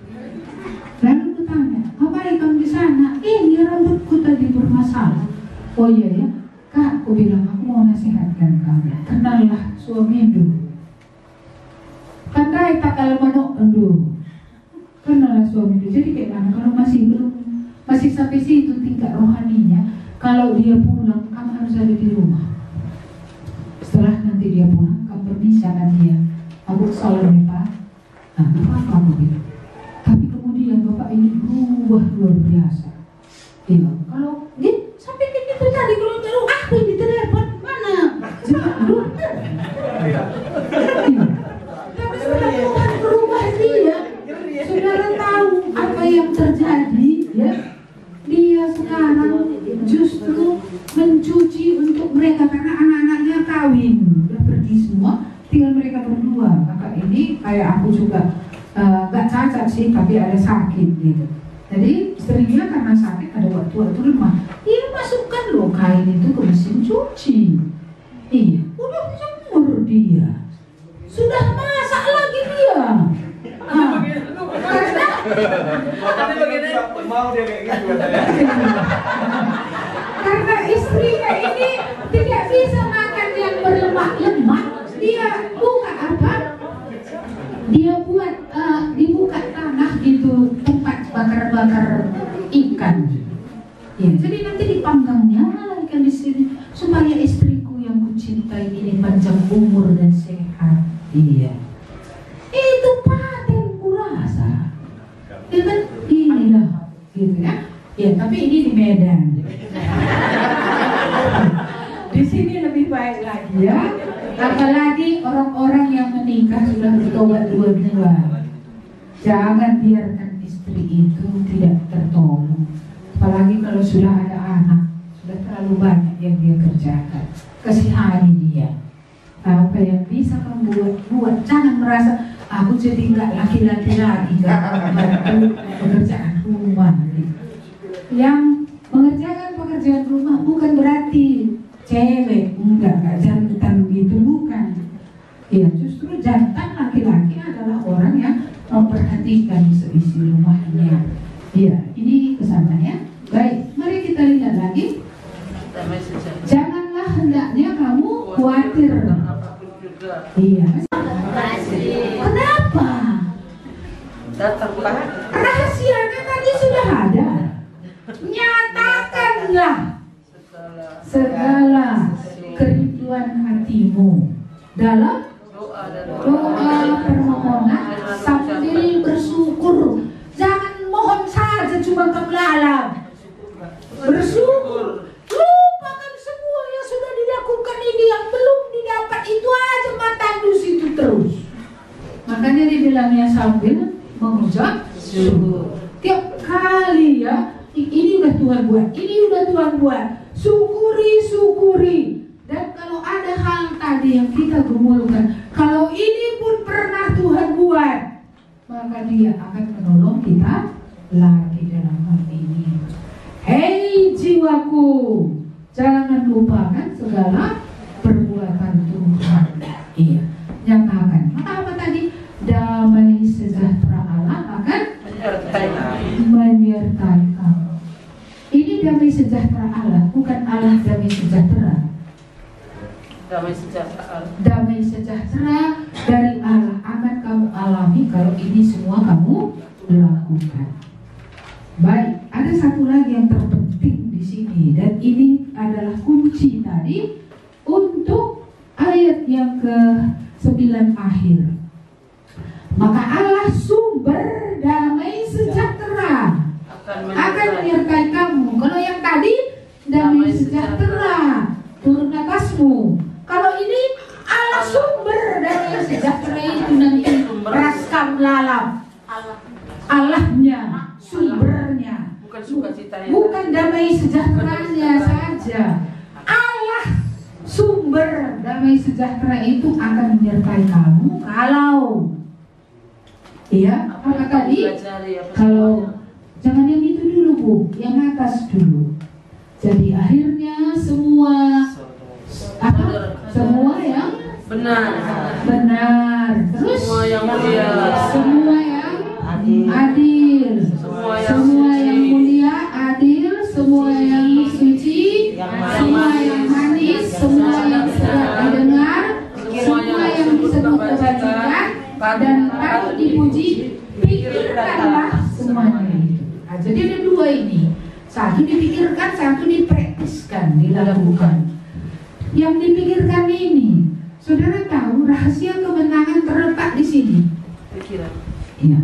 Lalu aku tanya, ngapain kamu di sana? Ini rambutku tadi bermasalah. Oh iya ya, kak, aku bilang aku mau nasihatkan kamu. Kenallah suami dulu. Kandai tak kalau manok dulu. Kenallah suami dulu. Jadi kayak mana? Kalau masih sampai situ tingkat rohaninya, kalau dia pulang, kamu harus ada di rumah. Setelah nanti dia pulang, kamu permisahkan dia. Aku salon ya pak. Nah, apa aku bilang? Tapi kemudian bapak ini berubah luar biasa. Dia bilang, kalau dia sampai kayak gitu tadi, kalau taruh aku di telepon mana? Jangan dokter. Tapi setelah Tuhan berubah dia, saudara tahu apa yang terjadi, ya? Dia sekarang justru mencuci untuk mereka karena anak-anaknya kawin, udah pergi semua. Tinggal mereka berdua. Kakak ini kayak aku juga gak cacat sih, tapi ada sakit gitu. Jadi istrinya karena sakit ada waktu lemah. Dia masukkan loh kain itu ke mesin cuci. Iya, udah jemur dia. Sudah masak lagi dia. Karena istrinya ini tidak bisa makan yang berlemak-lemak. Dia buka apa? Dia buat dibuka tanah gitu, tempat bakar-bakar ikan. Ya, jadi nanti dipanggangnya ikan di sini supaya istriku yang kucintai ini panjang umur dan sehat. Iya. Itu paten kurasa. Ya kan inilah gitu ya. Ya, tapi ini di Medan. Di sini lebih baik lagi ya. Apalagi orang-orang yang menikah sudah bertobat dua-dua. Jangan biarkan istri itu tidak tertolong. Apalagi kalau sudah ada anak, sudah terlalu banyak yang dia kerjakan. Kasihani dia. Apa yang bisa kamu buat, jangan merasa aku jadi nggak laki-laki lagi, nggak membantu pekerjaan rumah. Yang mengerjakan pekerjaan rumah bukan berarti cewek, enggak jantan gitu, bukan. Ya, justru jantan laki-laki adalah orang yang memperhatikan seisi rumahnya. Iya. Kasih. Kenapa? Datang Pak. Rahasianya tadi sudah ada. Nyatakanlah segala kerinduan hatimu dalam doa permohonan sambil bersyukur. Jangan mohon saja cuma kelalam. Bersyukur. Lupakan semua yang sudah dilakukan ini, yang belum didapat itu aja matandus itu terus. Makanya dibilangnya sambil mengucap syukur. Tiap kali ya, ini udah Tuhan buat, ini udah Tuhan buat. Syukuri. Dan kalau ada hal tadi yang kita gumulkan, kalau ini pun pernah Tuhan buat, maka Dia akan menolong kita lagi dalam hal ini. Hei jiwaku, jangan lupakan segala perbuatan Tuhan. Iya, nyatakan. Maka apa tadi? Damai sejahtera Allah akan menyertai kamu. Ini damai sejahtera Allah, bukan Allah damai sejahtera. Damai sejahtera Allah. Damai sejahtera dari Allah akan kamu alami kalau ini semua kamu lakukan. Baik, ada satu lagi yang terpenting di sini, dan ini adalah kunci tadi untuk ayat yang ke-9 akhir. Maka Allah sumber damai sejahtera akan menyertai kamu. Kalau yang tadi damai sejahtera turun atasmu. Kalau ini Allah sumber damai sejahtera itu nanti raskam lalam. Allahnya, sumbernya. Bukan sukacitanya. Bukan damai sejahteranya saja. Allah sumber damai sejahtera itu akan menyertai kamu kalau apa tadi? Kalau jangan yang itu dulu Bu, yang atas dulu. Jadi akhirnya semua yang benar. Terus semua yang mulia, semua yang adil, semua yang mulia, adil, semua yang suci, semua yang manis, semua yang sedap didengar, semua yang disebut kebajikan dan patut dipuji, pikirkanlah semuanya itu. Nah, jadi ada dua ini, satu dipikirkan, satu dipraktiskan, dilakukan. Yang dipikirkan ini, saudara tahu rahasia kemenangan terletak di sini. Pikiran. Iya.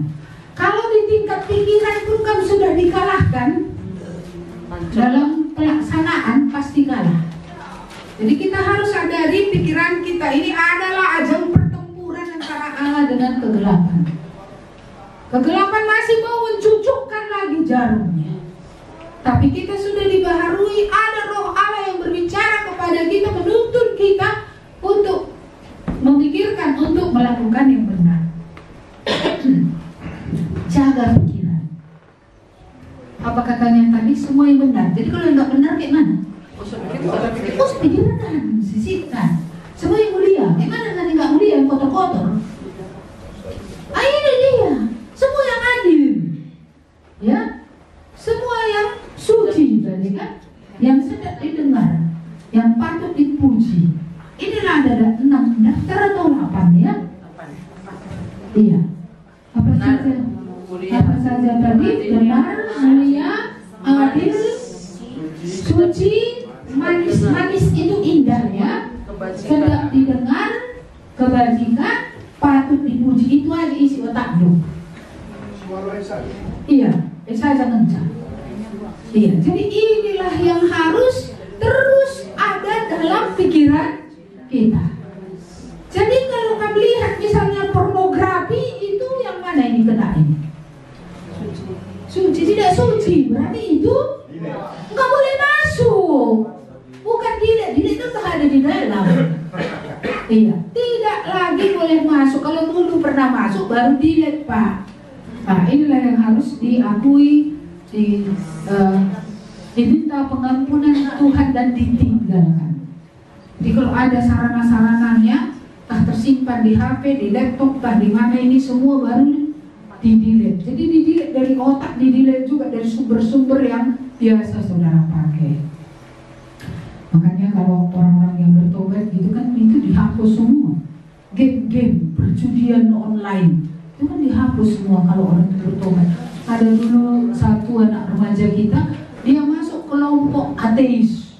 Kalau di tingkat pikiran pun kamu sudah dikalahkan, dalam pelaksanaan pasti kalah. Jadi kita harus sadari pikiran kita ini adalah ajang pertempuran antara Allah dengan kegelapan. Kegelapan masih mau mencucukkan lagi jarumnya. Tapi kita sudah dibaharui, ada roh Allah yang berbicara kepada kita, menuntun kita untuk memikirkan, untuk melakukan yang benar. Jaga pikiran. Apa katanya tadi? Semua yang benar. Jadi kalau yang nggak benar kayak mana? Pikirkan, sisihkan. Semua yang mulia. Gimana nanti nggak mulia yang kotor-kotor? Ini dia. Semua yang adil, ya. Semua yang suci, tadi kan? Yang sedap didengar, yang patut dipuji. Inilah ada 6 daftar atau 8 ya? Iya. Apa saja tadi? Benar, mulia, adil, suci, manis itu indah ya. Sedap didengar, kebajikan, patut dipuji. Itu aja isi otak lu. Iya, saya jangan cak. Iya, jadi inilah yang harus terus ada dalam pikiran kita. Jadi kalau kamu lihat misalnya pornografi itu yang mana ini kena ini? Suci, tidak suci, berarti itu nggak boleh masuk. Bukan tidak itu ada di dalam. Iya, tidak lagi boleh masuk. Kalau dulu pernah masuk baru dilihat Pak. Nah, inilah yang harus diakui, diminta pengampunan Tuhan dan ditinggalkan. Jadi kalau ada sarana-sarananya, entah tersimpan di HP, di laptop, entah di mana, ini semua baru di-delete. Jadi di-delete dari otak, di-delete juga dari sumber-sumber yang biasa saudara pakai. Makanya kalau orang-orang yang bertobat gitu kan, itu dihapus semua. game-game perjudian online itu kan dihapus semua kalau orang itu bertobat. Ada dulu satu anak remaja kita, dia masuk kelompok ateis.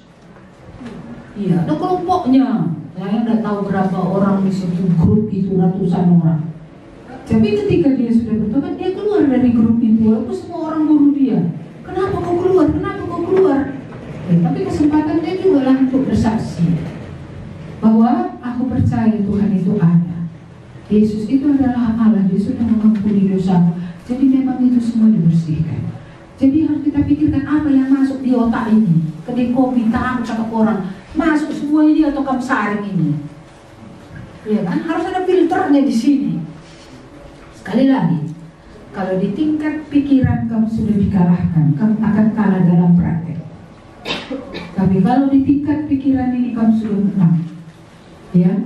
Iya, ada kelompoknya. Saya nggak tahu berapa orang di situ, grup itu ratusan orang. Tapi ketika dia sudah bertobat, dia keluar dari grup itu. Walaupun semua orang bunuh dia. Kenapa kau keluar? Kenapa kau keluar? Tapi kesempatan dia juga lah untuk bersaksi bahwa aku percaya Tuhan itu ada. Yesus itu adalah Allah. Dia sudah mengampuni dosa. Jadi memang itu semua dibersihkan. Jadi harus kita pikirkan apa yang masuk di otak ini. Kedai kopi, tahu cakap orang, masuk semua ini atau kamsaring ini. Ya kan? Harus ada filternya di sini. Sekali lagi, kalau di tingkat pikiran kamu sudah dikalahkan, kamu akan kalah dalam praktek. Tapi kalau di tingkat pikiran ini kamu sudah menang, ya,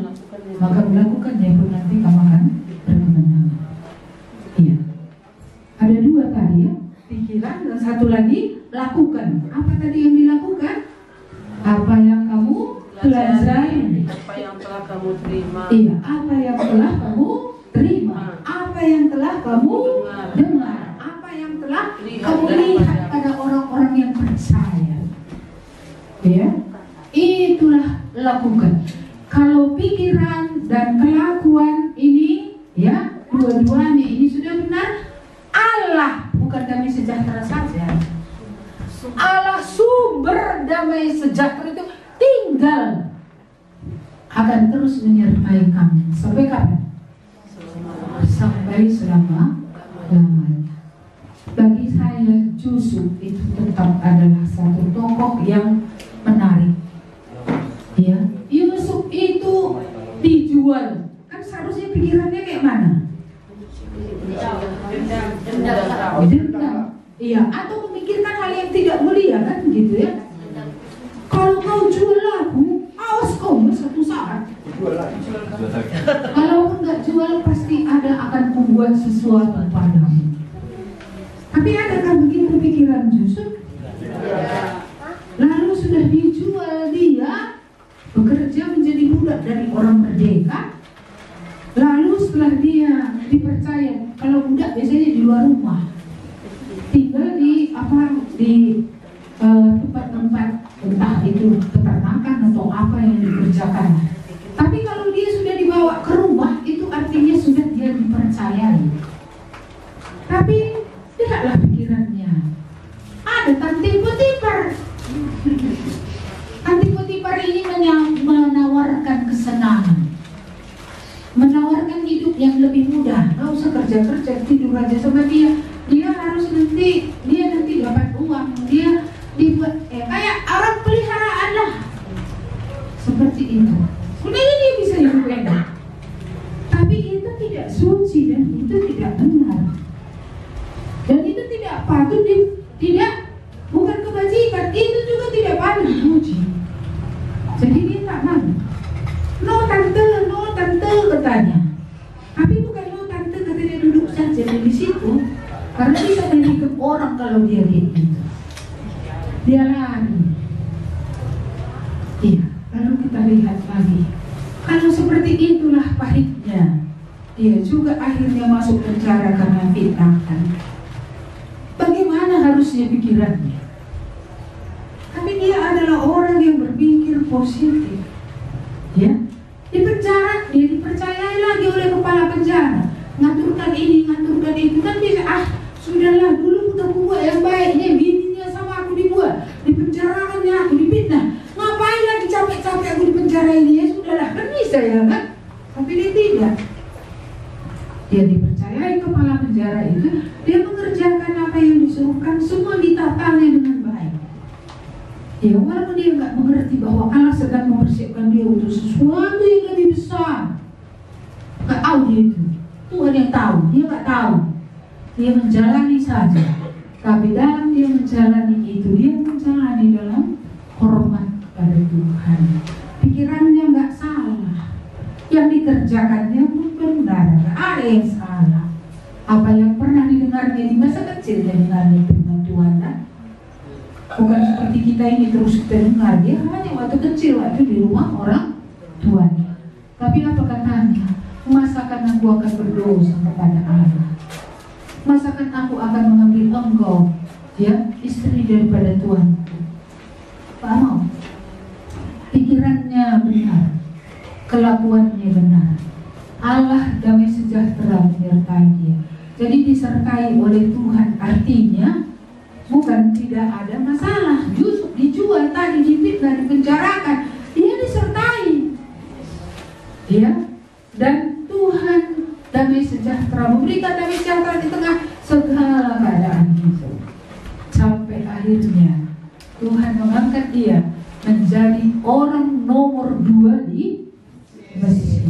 maka melakukannya pun nanti kamu akan berkemenangan. Iya. Ada dua tadi ya, pikiran dan satu lagi lakukan. Apa tadi yang dilakukan? Apa yang kamu pelajari, apa yang telah kamu terima. Iya, apa yang telah kamu terima, apa yang telah kamu dengar, apa yang telah kamu lihat pada orang-orang yang percaya. Ya, itulah lakukan. Kalau pikiran dan kelakuan ini, ya, dua-duanya ini sudah benar, Allah bukan damai sejahtera saja. Allah sumber damai sejahtera itu tinggal akan terus menyertai kami sampai kapan? Sampai selama-lamanya. Bagi saya Yusuf itu tetap adalah satu tokoh yang menarik. Ya, Yusuf itu dijual. Kan seharusnya pikirannya kayak mana? Dendam. Iya, atau memikirkan hal yang tidak mulia kan gitu ya. Kalau kau jual aku, awas kau satu saat. Kalau nggak jual pasti ada akan membuat sesuatu padamu. Tapi adakah begitu pikiran Yusuf? Lalu sudah dijual, dia bekerja menjadi budak dari orang merdeka. Lalu setelah dia dipercaya, kalau budak biasanya di luar rumah, tinggal di tempat-tempat entah itu peternakan atau apa yang dikerjakan. Tapi kalau dia sudah dibawa ke rumah, itu artinya sudah dia dipercayai. Tapi tidaklah pikirannya. Ada Tante Potifar. Tante Potifar ini menawarkan kesenangan, menawarkan hidup yang lebih mudah. Gak usah kerja-kerja, tidur aja sama dia. Dia harus nanti dapat uang. Dia dibuat kayak orang peliharaan lah. Seperti itu. Sebenarnya dia bisa hidup enak. Tapi itu tidak suci dan itu tidak benar. Dan itu tidak patut bukan kebajikan. Itu juga tidak patut dipuji. Jadi dia tak mau. No tante katanya. Tapi bukan no tante, kata dia duduk saja di situ. Karena bisa mendidik orang kalau dia gitu. Dia lari. Iya, lalu kita lihat lagi. Kalau seperti itulah pahitnya. Dia juga akhirnya masuk penjara karena fitnah. Bagaimana harusnya pikirannya? Tapi dia adalah orang yang berpikir positif. Ya, di penjara dia dipercayai lagi oleh kepala penjara. Ngaturkan ini, ngaturkan itu, kan bisa sudahlah dulu udah buat yang baiknya, bininya sama aku dibuat, dipenjarakannya aku dipitnah. Ngapain lagi capek-capek aku di penjara ini? Ya sudahlah, kan bisa ya kan? Tapi dia tidak. Dia dipercayai kepala penjara itu, dia mengerjakan apa yang disuruhkan, semua ditatanya dengan baik. Ya walaupun dia nggak mengerti bahwa Allah sedang mempersiapkan dia untuk sesuatu yang lebih besar. Nggak tahu dia itu. Tuhan yang tahu, dia nggak tahu. Dia menjalani saja. Tapi dalam dia menjalani itu, dia menjalani dalam hormat pada Tuhan. Pikirannya nggak salah. Yang dikerjakannya pun benar, nggak ada yang salah. Apa yang pernah didengarnya di masa kecil, dia dengarnya firman Tuhan kan? Bukan seperti kita ini terus kita dengar. Dia hanya waktu kecil, waktu di rumah orang tuanya. Tapi apa katanya? masakan aku akan berdosa kepada Allah? Masakan aku akan mengambil engkau, ya, istri daripada Tuhanku? Tak mau. Pikirannya benar, kelakuannya benar. Allah damai sejahtera menyertai dia. Jadi disertai oleh Tuhan artinya bukan tidak ada masalah. Justru dijual tadi, difitnah, dipenjarakan, dia disertai, ya. Dan Tuhan damai sejahtera, memberikan damai sejahtera di tengah segala keadaan itu. Sampai akhirnya Tuhan mengangkat dia menjadi orang nomor 2 di Mesir.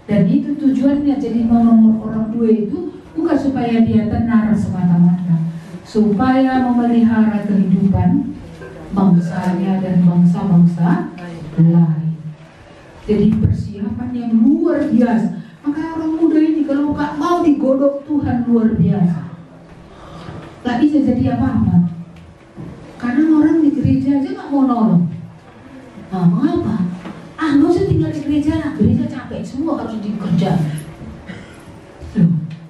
Dan itu tujuannya jadi nomor orang 2 itu bukan supaya dia tenar semata-mata, supaya memelihara kehidupan bangsanya dan bangsa-bangsa lain. Jadi persiapan yang luar biasa. Maka orang muda ini kalau gak mau digodok Tuhan luar biasa, gak bisa jadi apa-apa. Karena orang di gereja aja gak mau nolong. Nah, mengapa? Gak usah tinggal di gereja lah, gereja capek, semua harus dikerjain.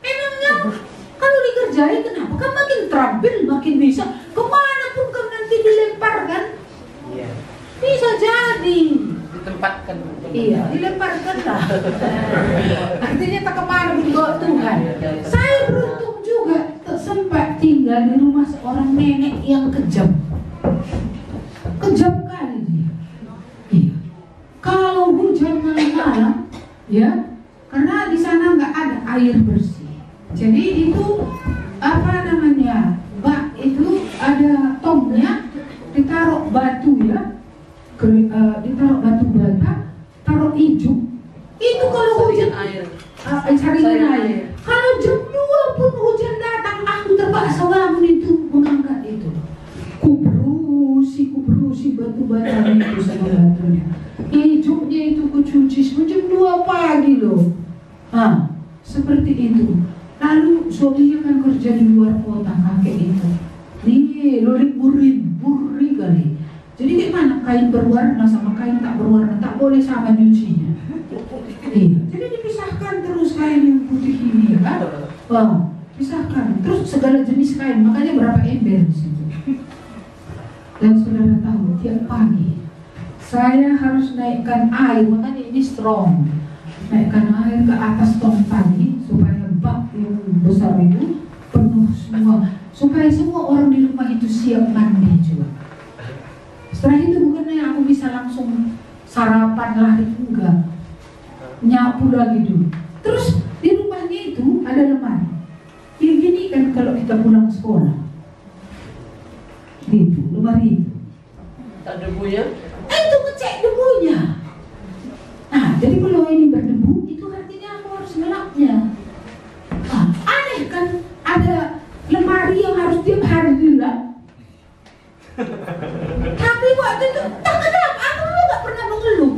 Emangnya kalau dikerjain kenapa? Kan makin terampil, makin bisa. Kemana pun kan nanti dilempar kan? Bisa jadi ditempatkan. Iya, dilemparkan lah. Artinya tak kemana pun bawa Tuhan. Saya beruntung juga sempat tinggal di rumah seorang nenek yang kejam. Kejam kali dia. Iya. Kalau hujan malam-malam, ya, karena di sana nggak ada air bersih. Jadi itu apa namanya? Bak itu ada tongnya, ditaruh batu ya, ditaruh batu bata, taruh ijuk. Itu kalau hujan air, cariin air. Kalau jam 2 pun hujan datang, aku terpaksa bangun itu mengangkat itu. Kubrusi batu bata itu sama batunya. Ijuknya itu kucuci jam 2 pagi loh. Seperti itu. Lalu suaminya kan kerja di luar kota, kakek itu. Nih, lolik buri kali. Jadi gimana kain berwarna sama kain tak berwarna, tak boleh sama nyucinya. Iya. Jadi dipisahkan terus kain yang putih ini, kan? Pisahkan. Terus segala jenis kain, makanya berapa ember di situ. Dan saudara tahu, tiap pagi saya harus naikkan air, makanya ini strong. Naikkan air ke atas tong tadi supaya bak yang besar itu penuh semua, supaya semua orang di rumah itu siap mandi juga. Setelah itu bukannya aku bisa langsung sarapan lari, enggak, nyapu lagi dulu. Terus di rumahnya itu ada lemari. Ini gini kan kalau kita pulang sekolah, gitu, lemari itu. Tak debunya? Itu ngecek debunya. Nah, jadi kalau ini berdebu, itu artinya aku harus ngelapnya. Aneh kan, ada lemari yang harus tiap hari dilap. Tapi waktu itu tak kenapa, aku gak pernah mengeluh.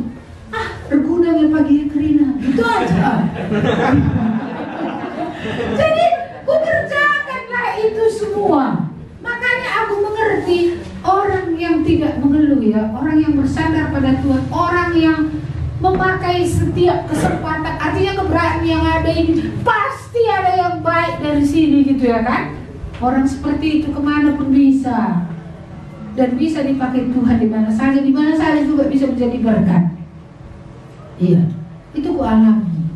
Bergunanya pagi Krina, itu aja. Jadi ku kerjakanlah itu semua. Makanya aku mengerti orang yang tidak mengeluh ya, orang yang bersandar pada Tuhan, orang yang memakai setiap kesempatan. Artinya keberadaan yang ada ini pasti ada yang baik dari sini gitu ya kan. Orang seperti itu kemana pun bisa. Dan bisa dipakai Tuhan di mana saja juga bisa menjadi berkat. Iya, itu ku alami.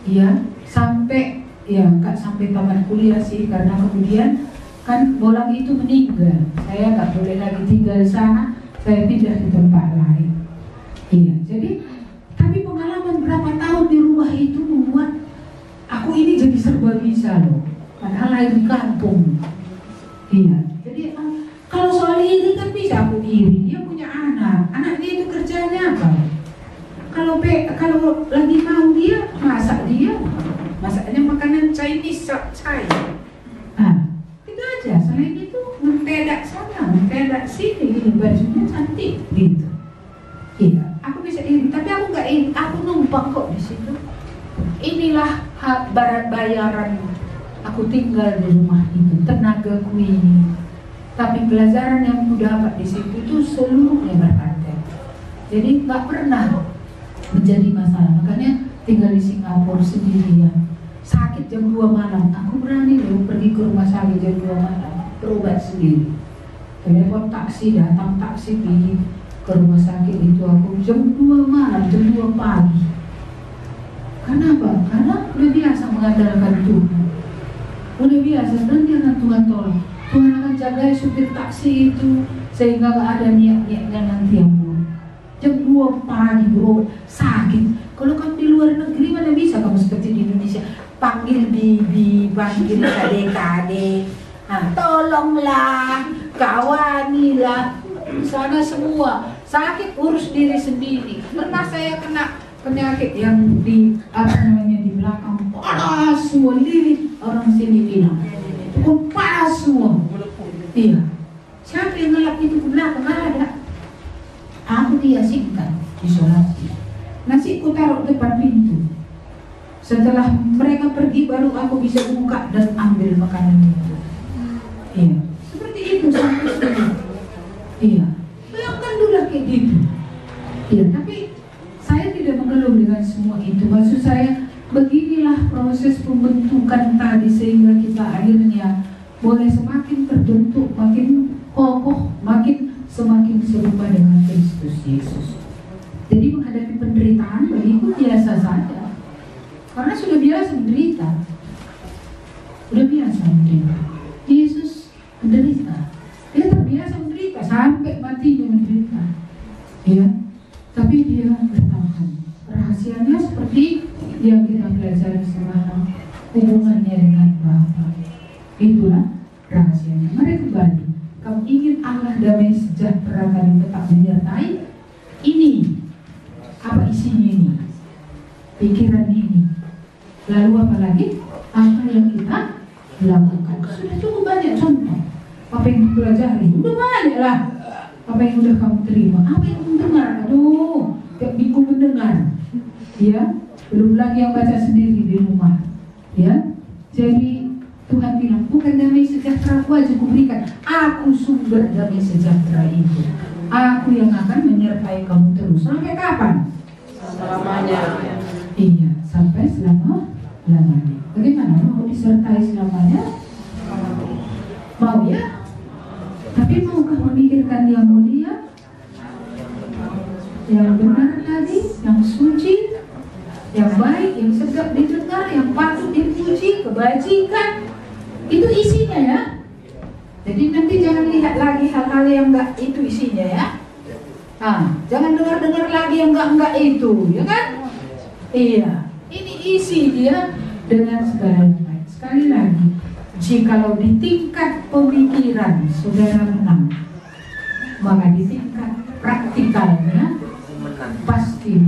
Iya, sampai ya nggak sampai tamat kuliah sih, karena kemudian kan bolang itu meninggal. Saya nggak boleh lagi tinggal di sana, saya pindah di tempat lain. Iya, jadi tapi pengalaman berapa tahun di rumah itu membuat aku ini jadi serba bisa loh. Padahal lahir di kampung. Iya, jadi kalau soal iri kan bisa aku iri. Dia punya anaknya itu kerjanya apa? Kalau lagi mau dia masaknya makanan Chinese chai. Itu aja. Selain itu mentedak sana, mentedak sini, gitu. Bajunya cantik, gitu. Iya, aku bisa iri, tapi aku nggak iri. Aku numpang kok di situ. Inilah bayaran aku tinggal di rumah itu, tenagaku ini. Tapi pelajaran yang aku dapat di situ itu seluruhnya berharga. Jadi nggak pernah menjadi masalah. Makanya tinggal di Singapura sendirian, sakit jam 2 malam, aku berani loh pergi ke rumah sakit jam 2 malam, berobat sendiri. Telepon taksi, datang taksi pergi ke rumah sakit itu aku jam 2 malam, jam 2 pagi. Kenapa? Karena udah biasa mengandalkan Tuhan, udah biasa, dan dia akan Tuhan tolong. Tuhan akan jaga supir taksi itu sehingga gak ada niat-niatnya nanti yang buruk. Jam 2 pagi bro, sakit. Kalau kamu di luar negeri mana bisa kamu seperti di Indonesia, panggil bibi, panggil kadek-kadek, tolonglah, kawanilah. Sana semua sakit, urus diri sendiri. Pernah saya kena penyakit yang di di belakang panas semua, lilit orang sini bilang, panas semua. Iya. Siapa yang ngelap itu ke belakang? Ada. Aku diasingkan, isolasi. Nasi ku taruh depan pintu. Setelah mereka pergi baru aku bisa buka dan ambil makanan itu. Iya. Seperti itu sampai sekarang. Iya. Bayangkan dulu kayak gitu. Iya. Tapi saya tidak mengeluh dengan semua itu. Maksud saya, beginilah proses pembentukan tadi sehingga kita akhirnya boleh semakin terbentuk, makin kokoh, semakin serupa dengan Kristus Yesus. Jadi menghadapi penderitaan bagiku biasa saja, karena sudah biasa menderita. Sudah biasa menderita. Yesus menderita. Dia terbiasa menderita sampai matinya menderita. Ya, tapi dia bertahan. Rahasianya seperti yang kita pelajari semalam, hubungannya dengan Bapa. Itulah rahasianya. Mari kembali. Kamu ingin Allah damai sejahtera kali tetap menyertai? Ini apa isinya ini? Pikiran ini. Lalu apa lagi? Apa yang kita lakukan? Sudah cukup banyak contoh. Apa yang dipelajari? Udah banyak lah. Apa yang udah kamu terima? Apa yang kamu dengar? Aduh, tiap minggu mendengar. Ya, belum lagi yang baca sendiri di rumah. Ya, jadi Tuhan bilang, bukan damai sejahtera aku aja kuberikan, aku sumber damai sejahtera itu. Aku yang akan menyertai kamu terus. Sampai kapan? Selamanya. Iya, sampai selama-lamanya. Bagaimana? Mau disertai selamanya? Mau ya? Tapi maukah memikirkan yang mulia, yang benar tadi, yang suci, yang baik, yang sedap didengar, yang patut dipuji, kebajikan? Itu isinya ya. Jadi nanti jangan lihat lagi hal-hal yang enggak itu isinya ya. Jangan dengar-dengar lagi yang enggak itu, ya kan? Iya, ini isi dia dengan segala baik. Sekali lagi, jikalau di tingkat pemikiran saudara menang, maka di tingkat praktikalnya pasti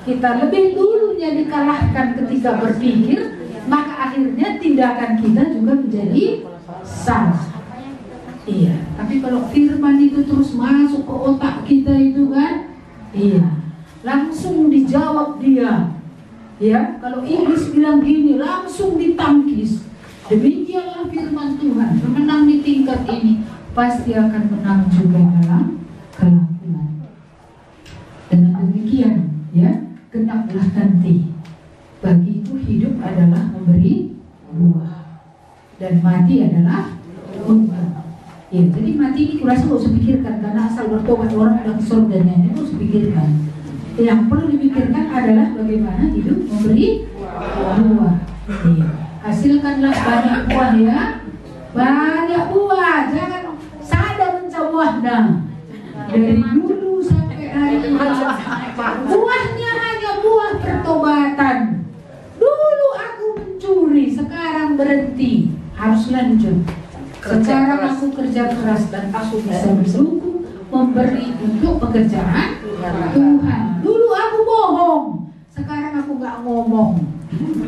kita lebih dulunya dikalahkan ketika berpikir, maka akhirnya tindakan kita juga menjadi salah. Iya, tapi kalau firman itu terus masuk ke otak kita itu kan, iya, langsung dijawab dia. Ya, kalau iblis bilang gini, langsung ditangkis. Demikianlah firman Tuhan, menang di tingkat ini pasti akan menang juga dalam kelakuan. Dengan demikian, ya, genaplah nanti. Bagiku hidup adalah memberi buah dan mati adalah buah. Ya, jadi mati ini kurasa gak usah pikirkan, karena asal bertobat orang udah ke surganya, itu harus pikirkan. Yang perlu dipikirkan adalah bagaimana hidup memberi buah. Ya. Hasilkanlah banyak buah ya, banyak buah. Jangan sadar mencabut dari dulu sampai hari ini. Buahnya hanya buah pertobatan. Dulu aku mencuri, sekarang berhenti, harus lanjut. Sekarang aku kerja keras dan aku bisa mendukung, memberi untuk pekerjaan Tuhan. Dulu aku bohong, sekarang aku nggak ngomong,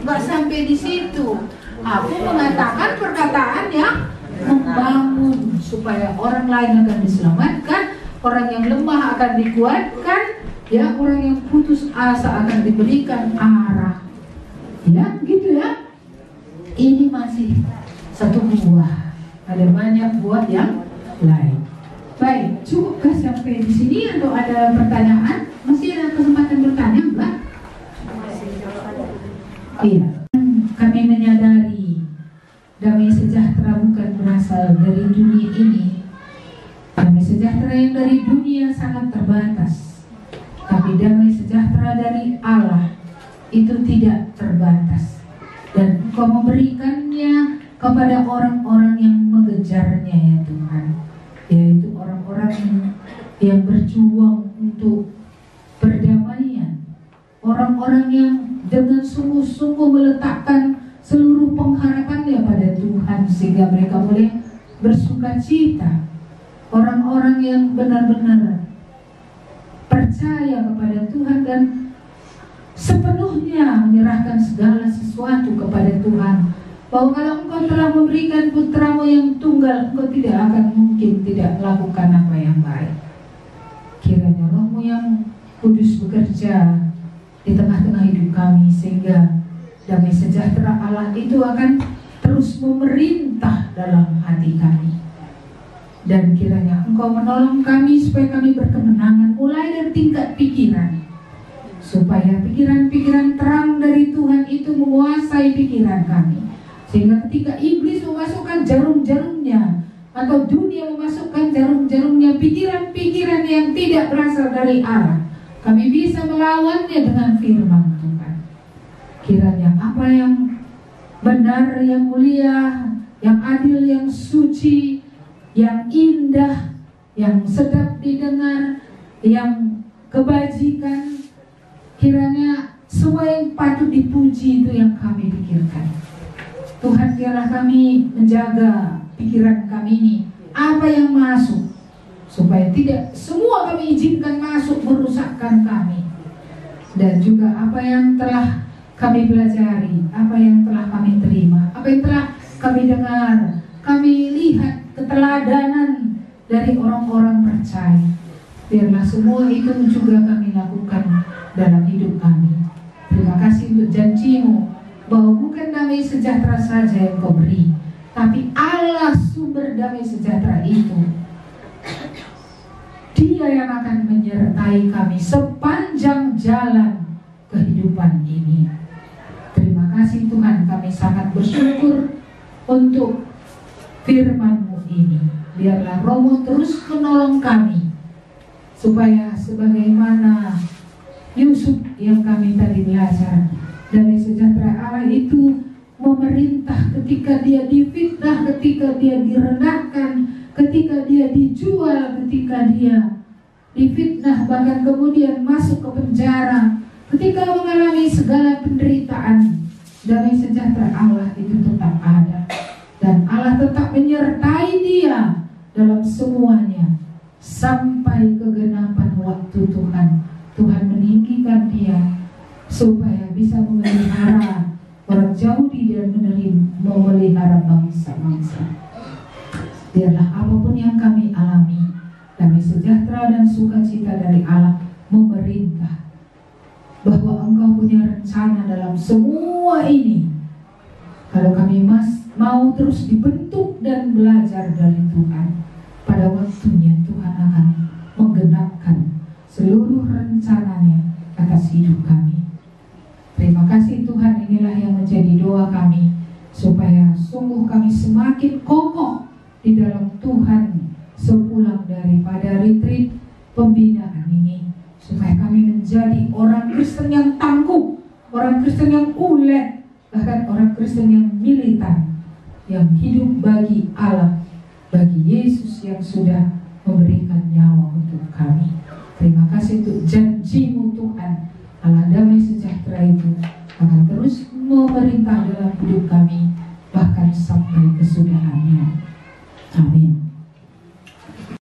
nggak sampai di situ. Aku mengatakan perkataan yang membangun supaya orang lain akan diselamatkan, orang yang lemah akan dikuatkan, ya, orang yang putus asa akan diberikan arah. Ya, gitu ya. Ini masih satu buah. Ada banyak buah yang lain. Baik, cukupkah sampai di sini atau ada pertanyaan? Masih ada kesempatan bertanya, Mbak? Iya, kami menyadari damai sejahtera bukan berasal dari dunia ini. Damai sejahtera yang dari dunia sangat terbatas, tapi damai sejahtera dari Allah itu tidak terbatas, dan Engkau memberikannya kepada orang-orang yang mengejarnya, ya Tuhan, yaitu orang-orang yang berjuang untuk perdamaian, orang-orang yang dengan sungguh-sungguh meletakkan seluruh pengharapannya pada Tuhan sehingga mereka boleh bersukacita, orang-orang yang benar-benar percaya kepada Tuhan dan sepenuhnya menyerahkan segala sesuatu kepada Tuhan, bahwa kalau Engkau telah memberikan putramu yang tunggal, Engkau tidak akan mungkin tidak melakukan apa yang baik. Kiranya Roh-Mu yang kudus bekerja di tengah-tengah hidup kami, sehingga damai sejahtera Allah itu akan terus memerintah dalam hati kami. Dan kiranya Engkau menolong kami supaya kami berkemenangan mulai dari tingkat pikiran, supaya pikiran-pikiran terang dari Tuhan itu menguasai pikiran kami, sehingga ketika iblis memasukkan jarum-jarumnya atau dunia memasukkan jarum-jarumnya, pikiran-pikiran yang tidak berasal dari Allah, kami bisa melawannya dengan firman Tuhan. Kiranya apa yang benar, yang mulia, yang adil, yang suci, yang indah, yang sedap didengar, yang kebajikan, kiranya semua yang patut dipuji itu yang kami pikirkan. Tuhan, biarlah kami menjaga pikiran kami ini, apa yang masuk, supaya tidak semua kami izinkan masuk merusakkan kami. Dan juga apa yang telah kami pelajari, apa yang telah kami terima, apa yang telah kami dengar, kami lihat keteladanan dari orang-orang percaya, biarlah semua itu juga kami lakukan dalam hidup kami. Terima kasih untuk janji-Mu bahwa bukan damai sejahtera saja yang Kau beri, tapi Allah sumber damai sejahtera itu, Dia yang akan menyertai kami sepanjang jalan kehidupan ini. Terima kasih Tuhan, kami sangat bersyukur untuk firman-Mu ini. Biarlah Roh-Mu terus menolong kami, supaya sebagaimana Yusuf yang kami tadi belajar, damai sejahtera Allah itu memerintah ketika dia difitnah, ketika dia direndahkan, ketika dia dijual, ketika dia difitnah, bahkan kemudian masuk ke penjara, ketika mengalami segala penderitaan, damai sejahtera Allah itu tetap ada, dan Allah tetap menyertai dia dalam semuanya sampai kegenapan waktu Tuhan. Tuhan meninggikan dia supaya bisa memelihara orang Yahudi dan memelihara bangsa-bangsa. Biarlah apapun yang kami alami, damai sejahtera dan sukacita dari Allah memerintah, bahwa Engkau punya rencana dalam semua ini. Kalau kami mau terus dibentuk dan belajar dari Tuhan, pada waktunya Tuhan akan menggenapkan seluruh rencananya atas hidup kami. Terima kasih Tuhan, inilah yang menjadi doa kami, supaya sungguh kami semakin kokoh di dalam Tuhan sepulang daripada retreat pembinaan ini, supaya kami menjadi orang Kristen yang tangguh, orang Kristen yang ulet, bahkan orang Kristen yang militan, yang hidup bagi Allah, bagi Yesus yang sudah memberikan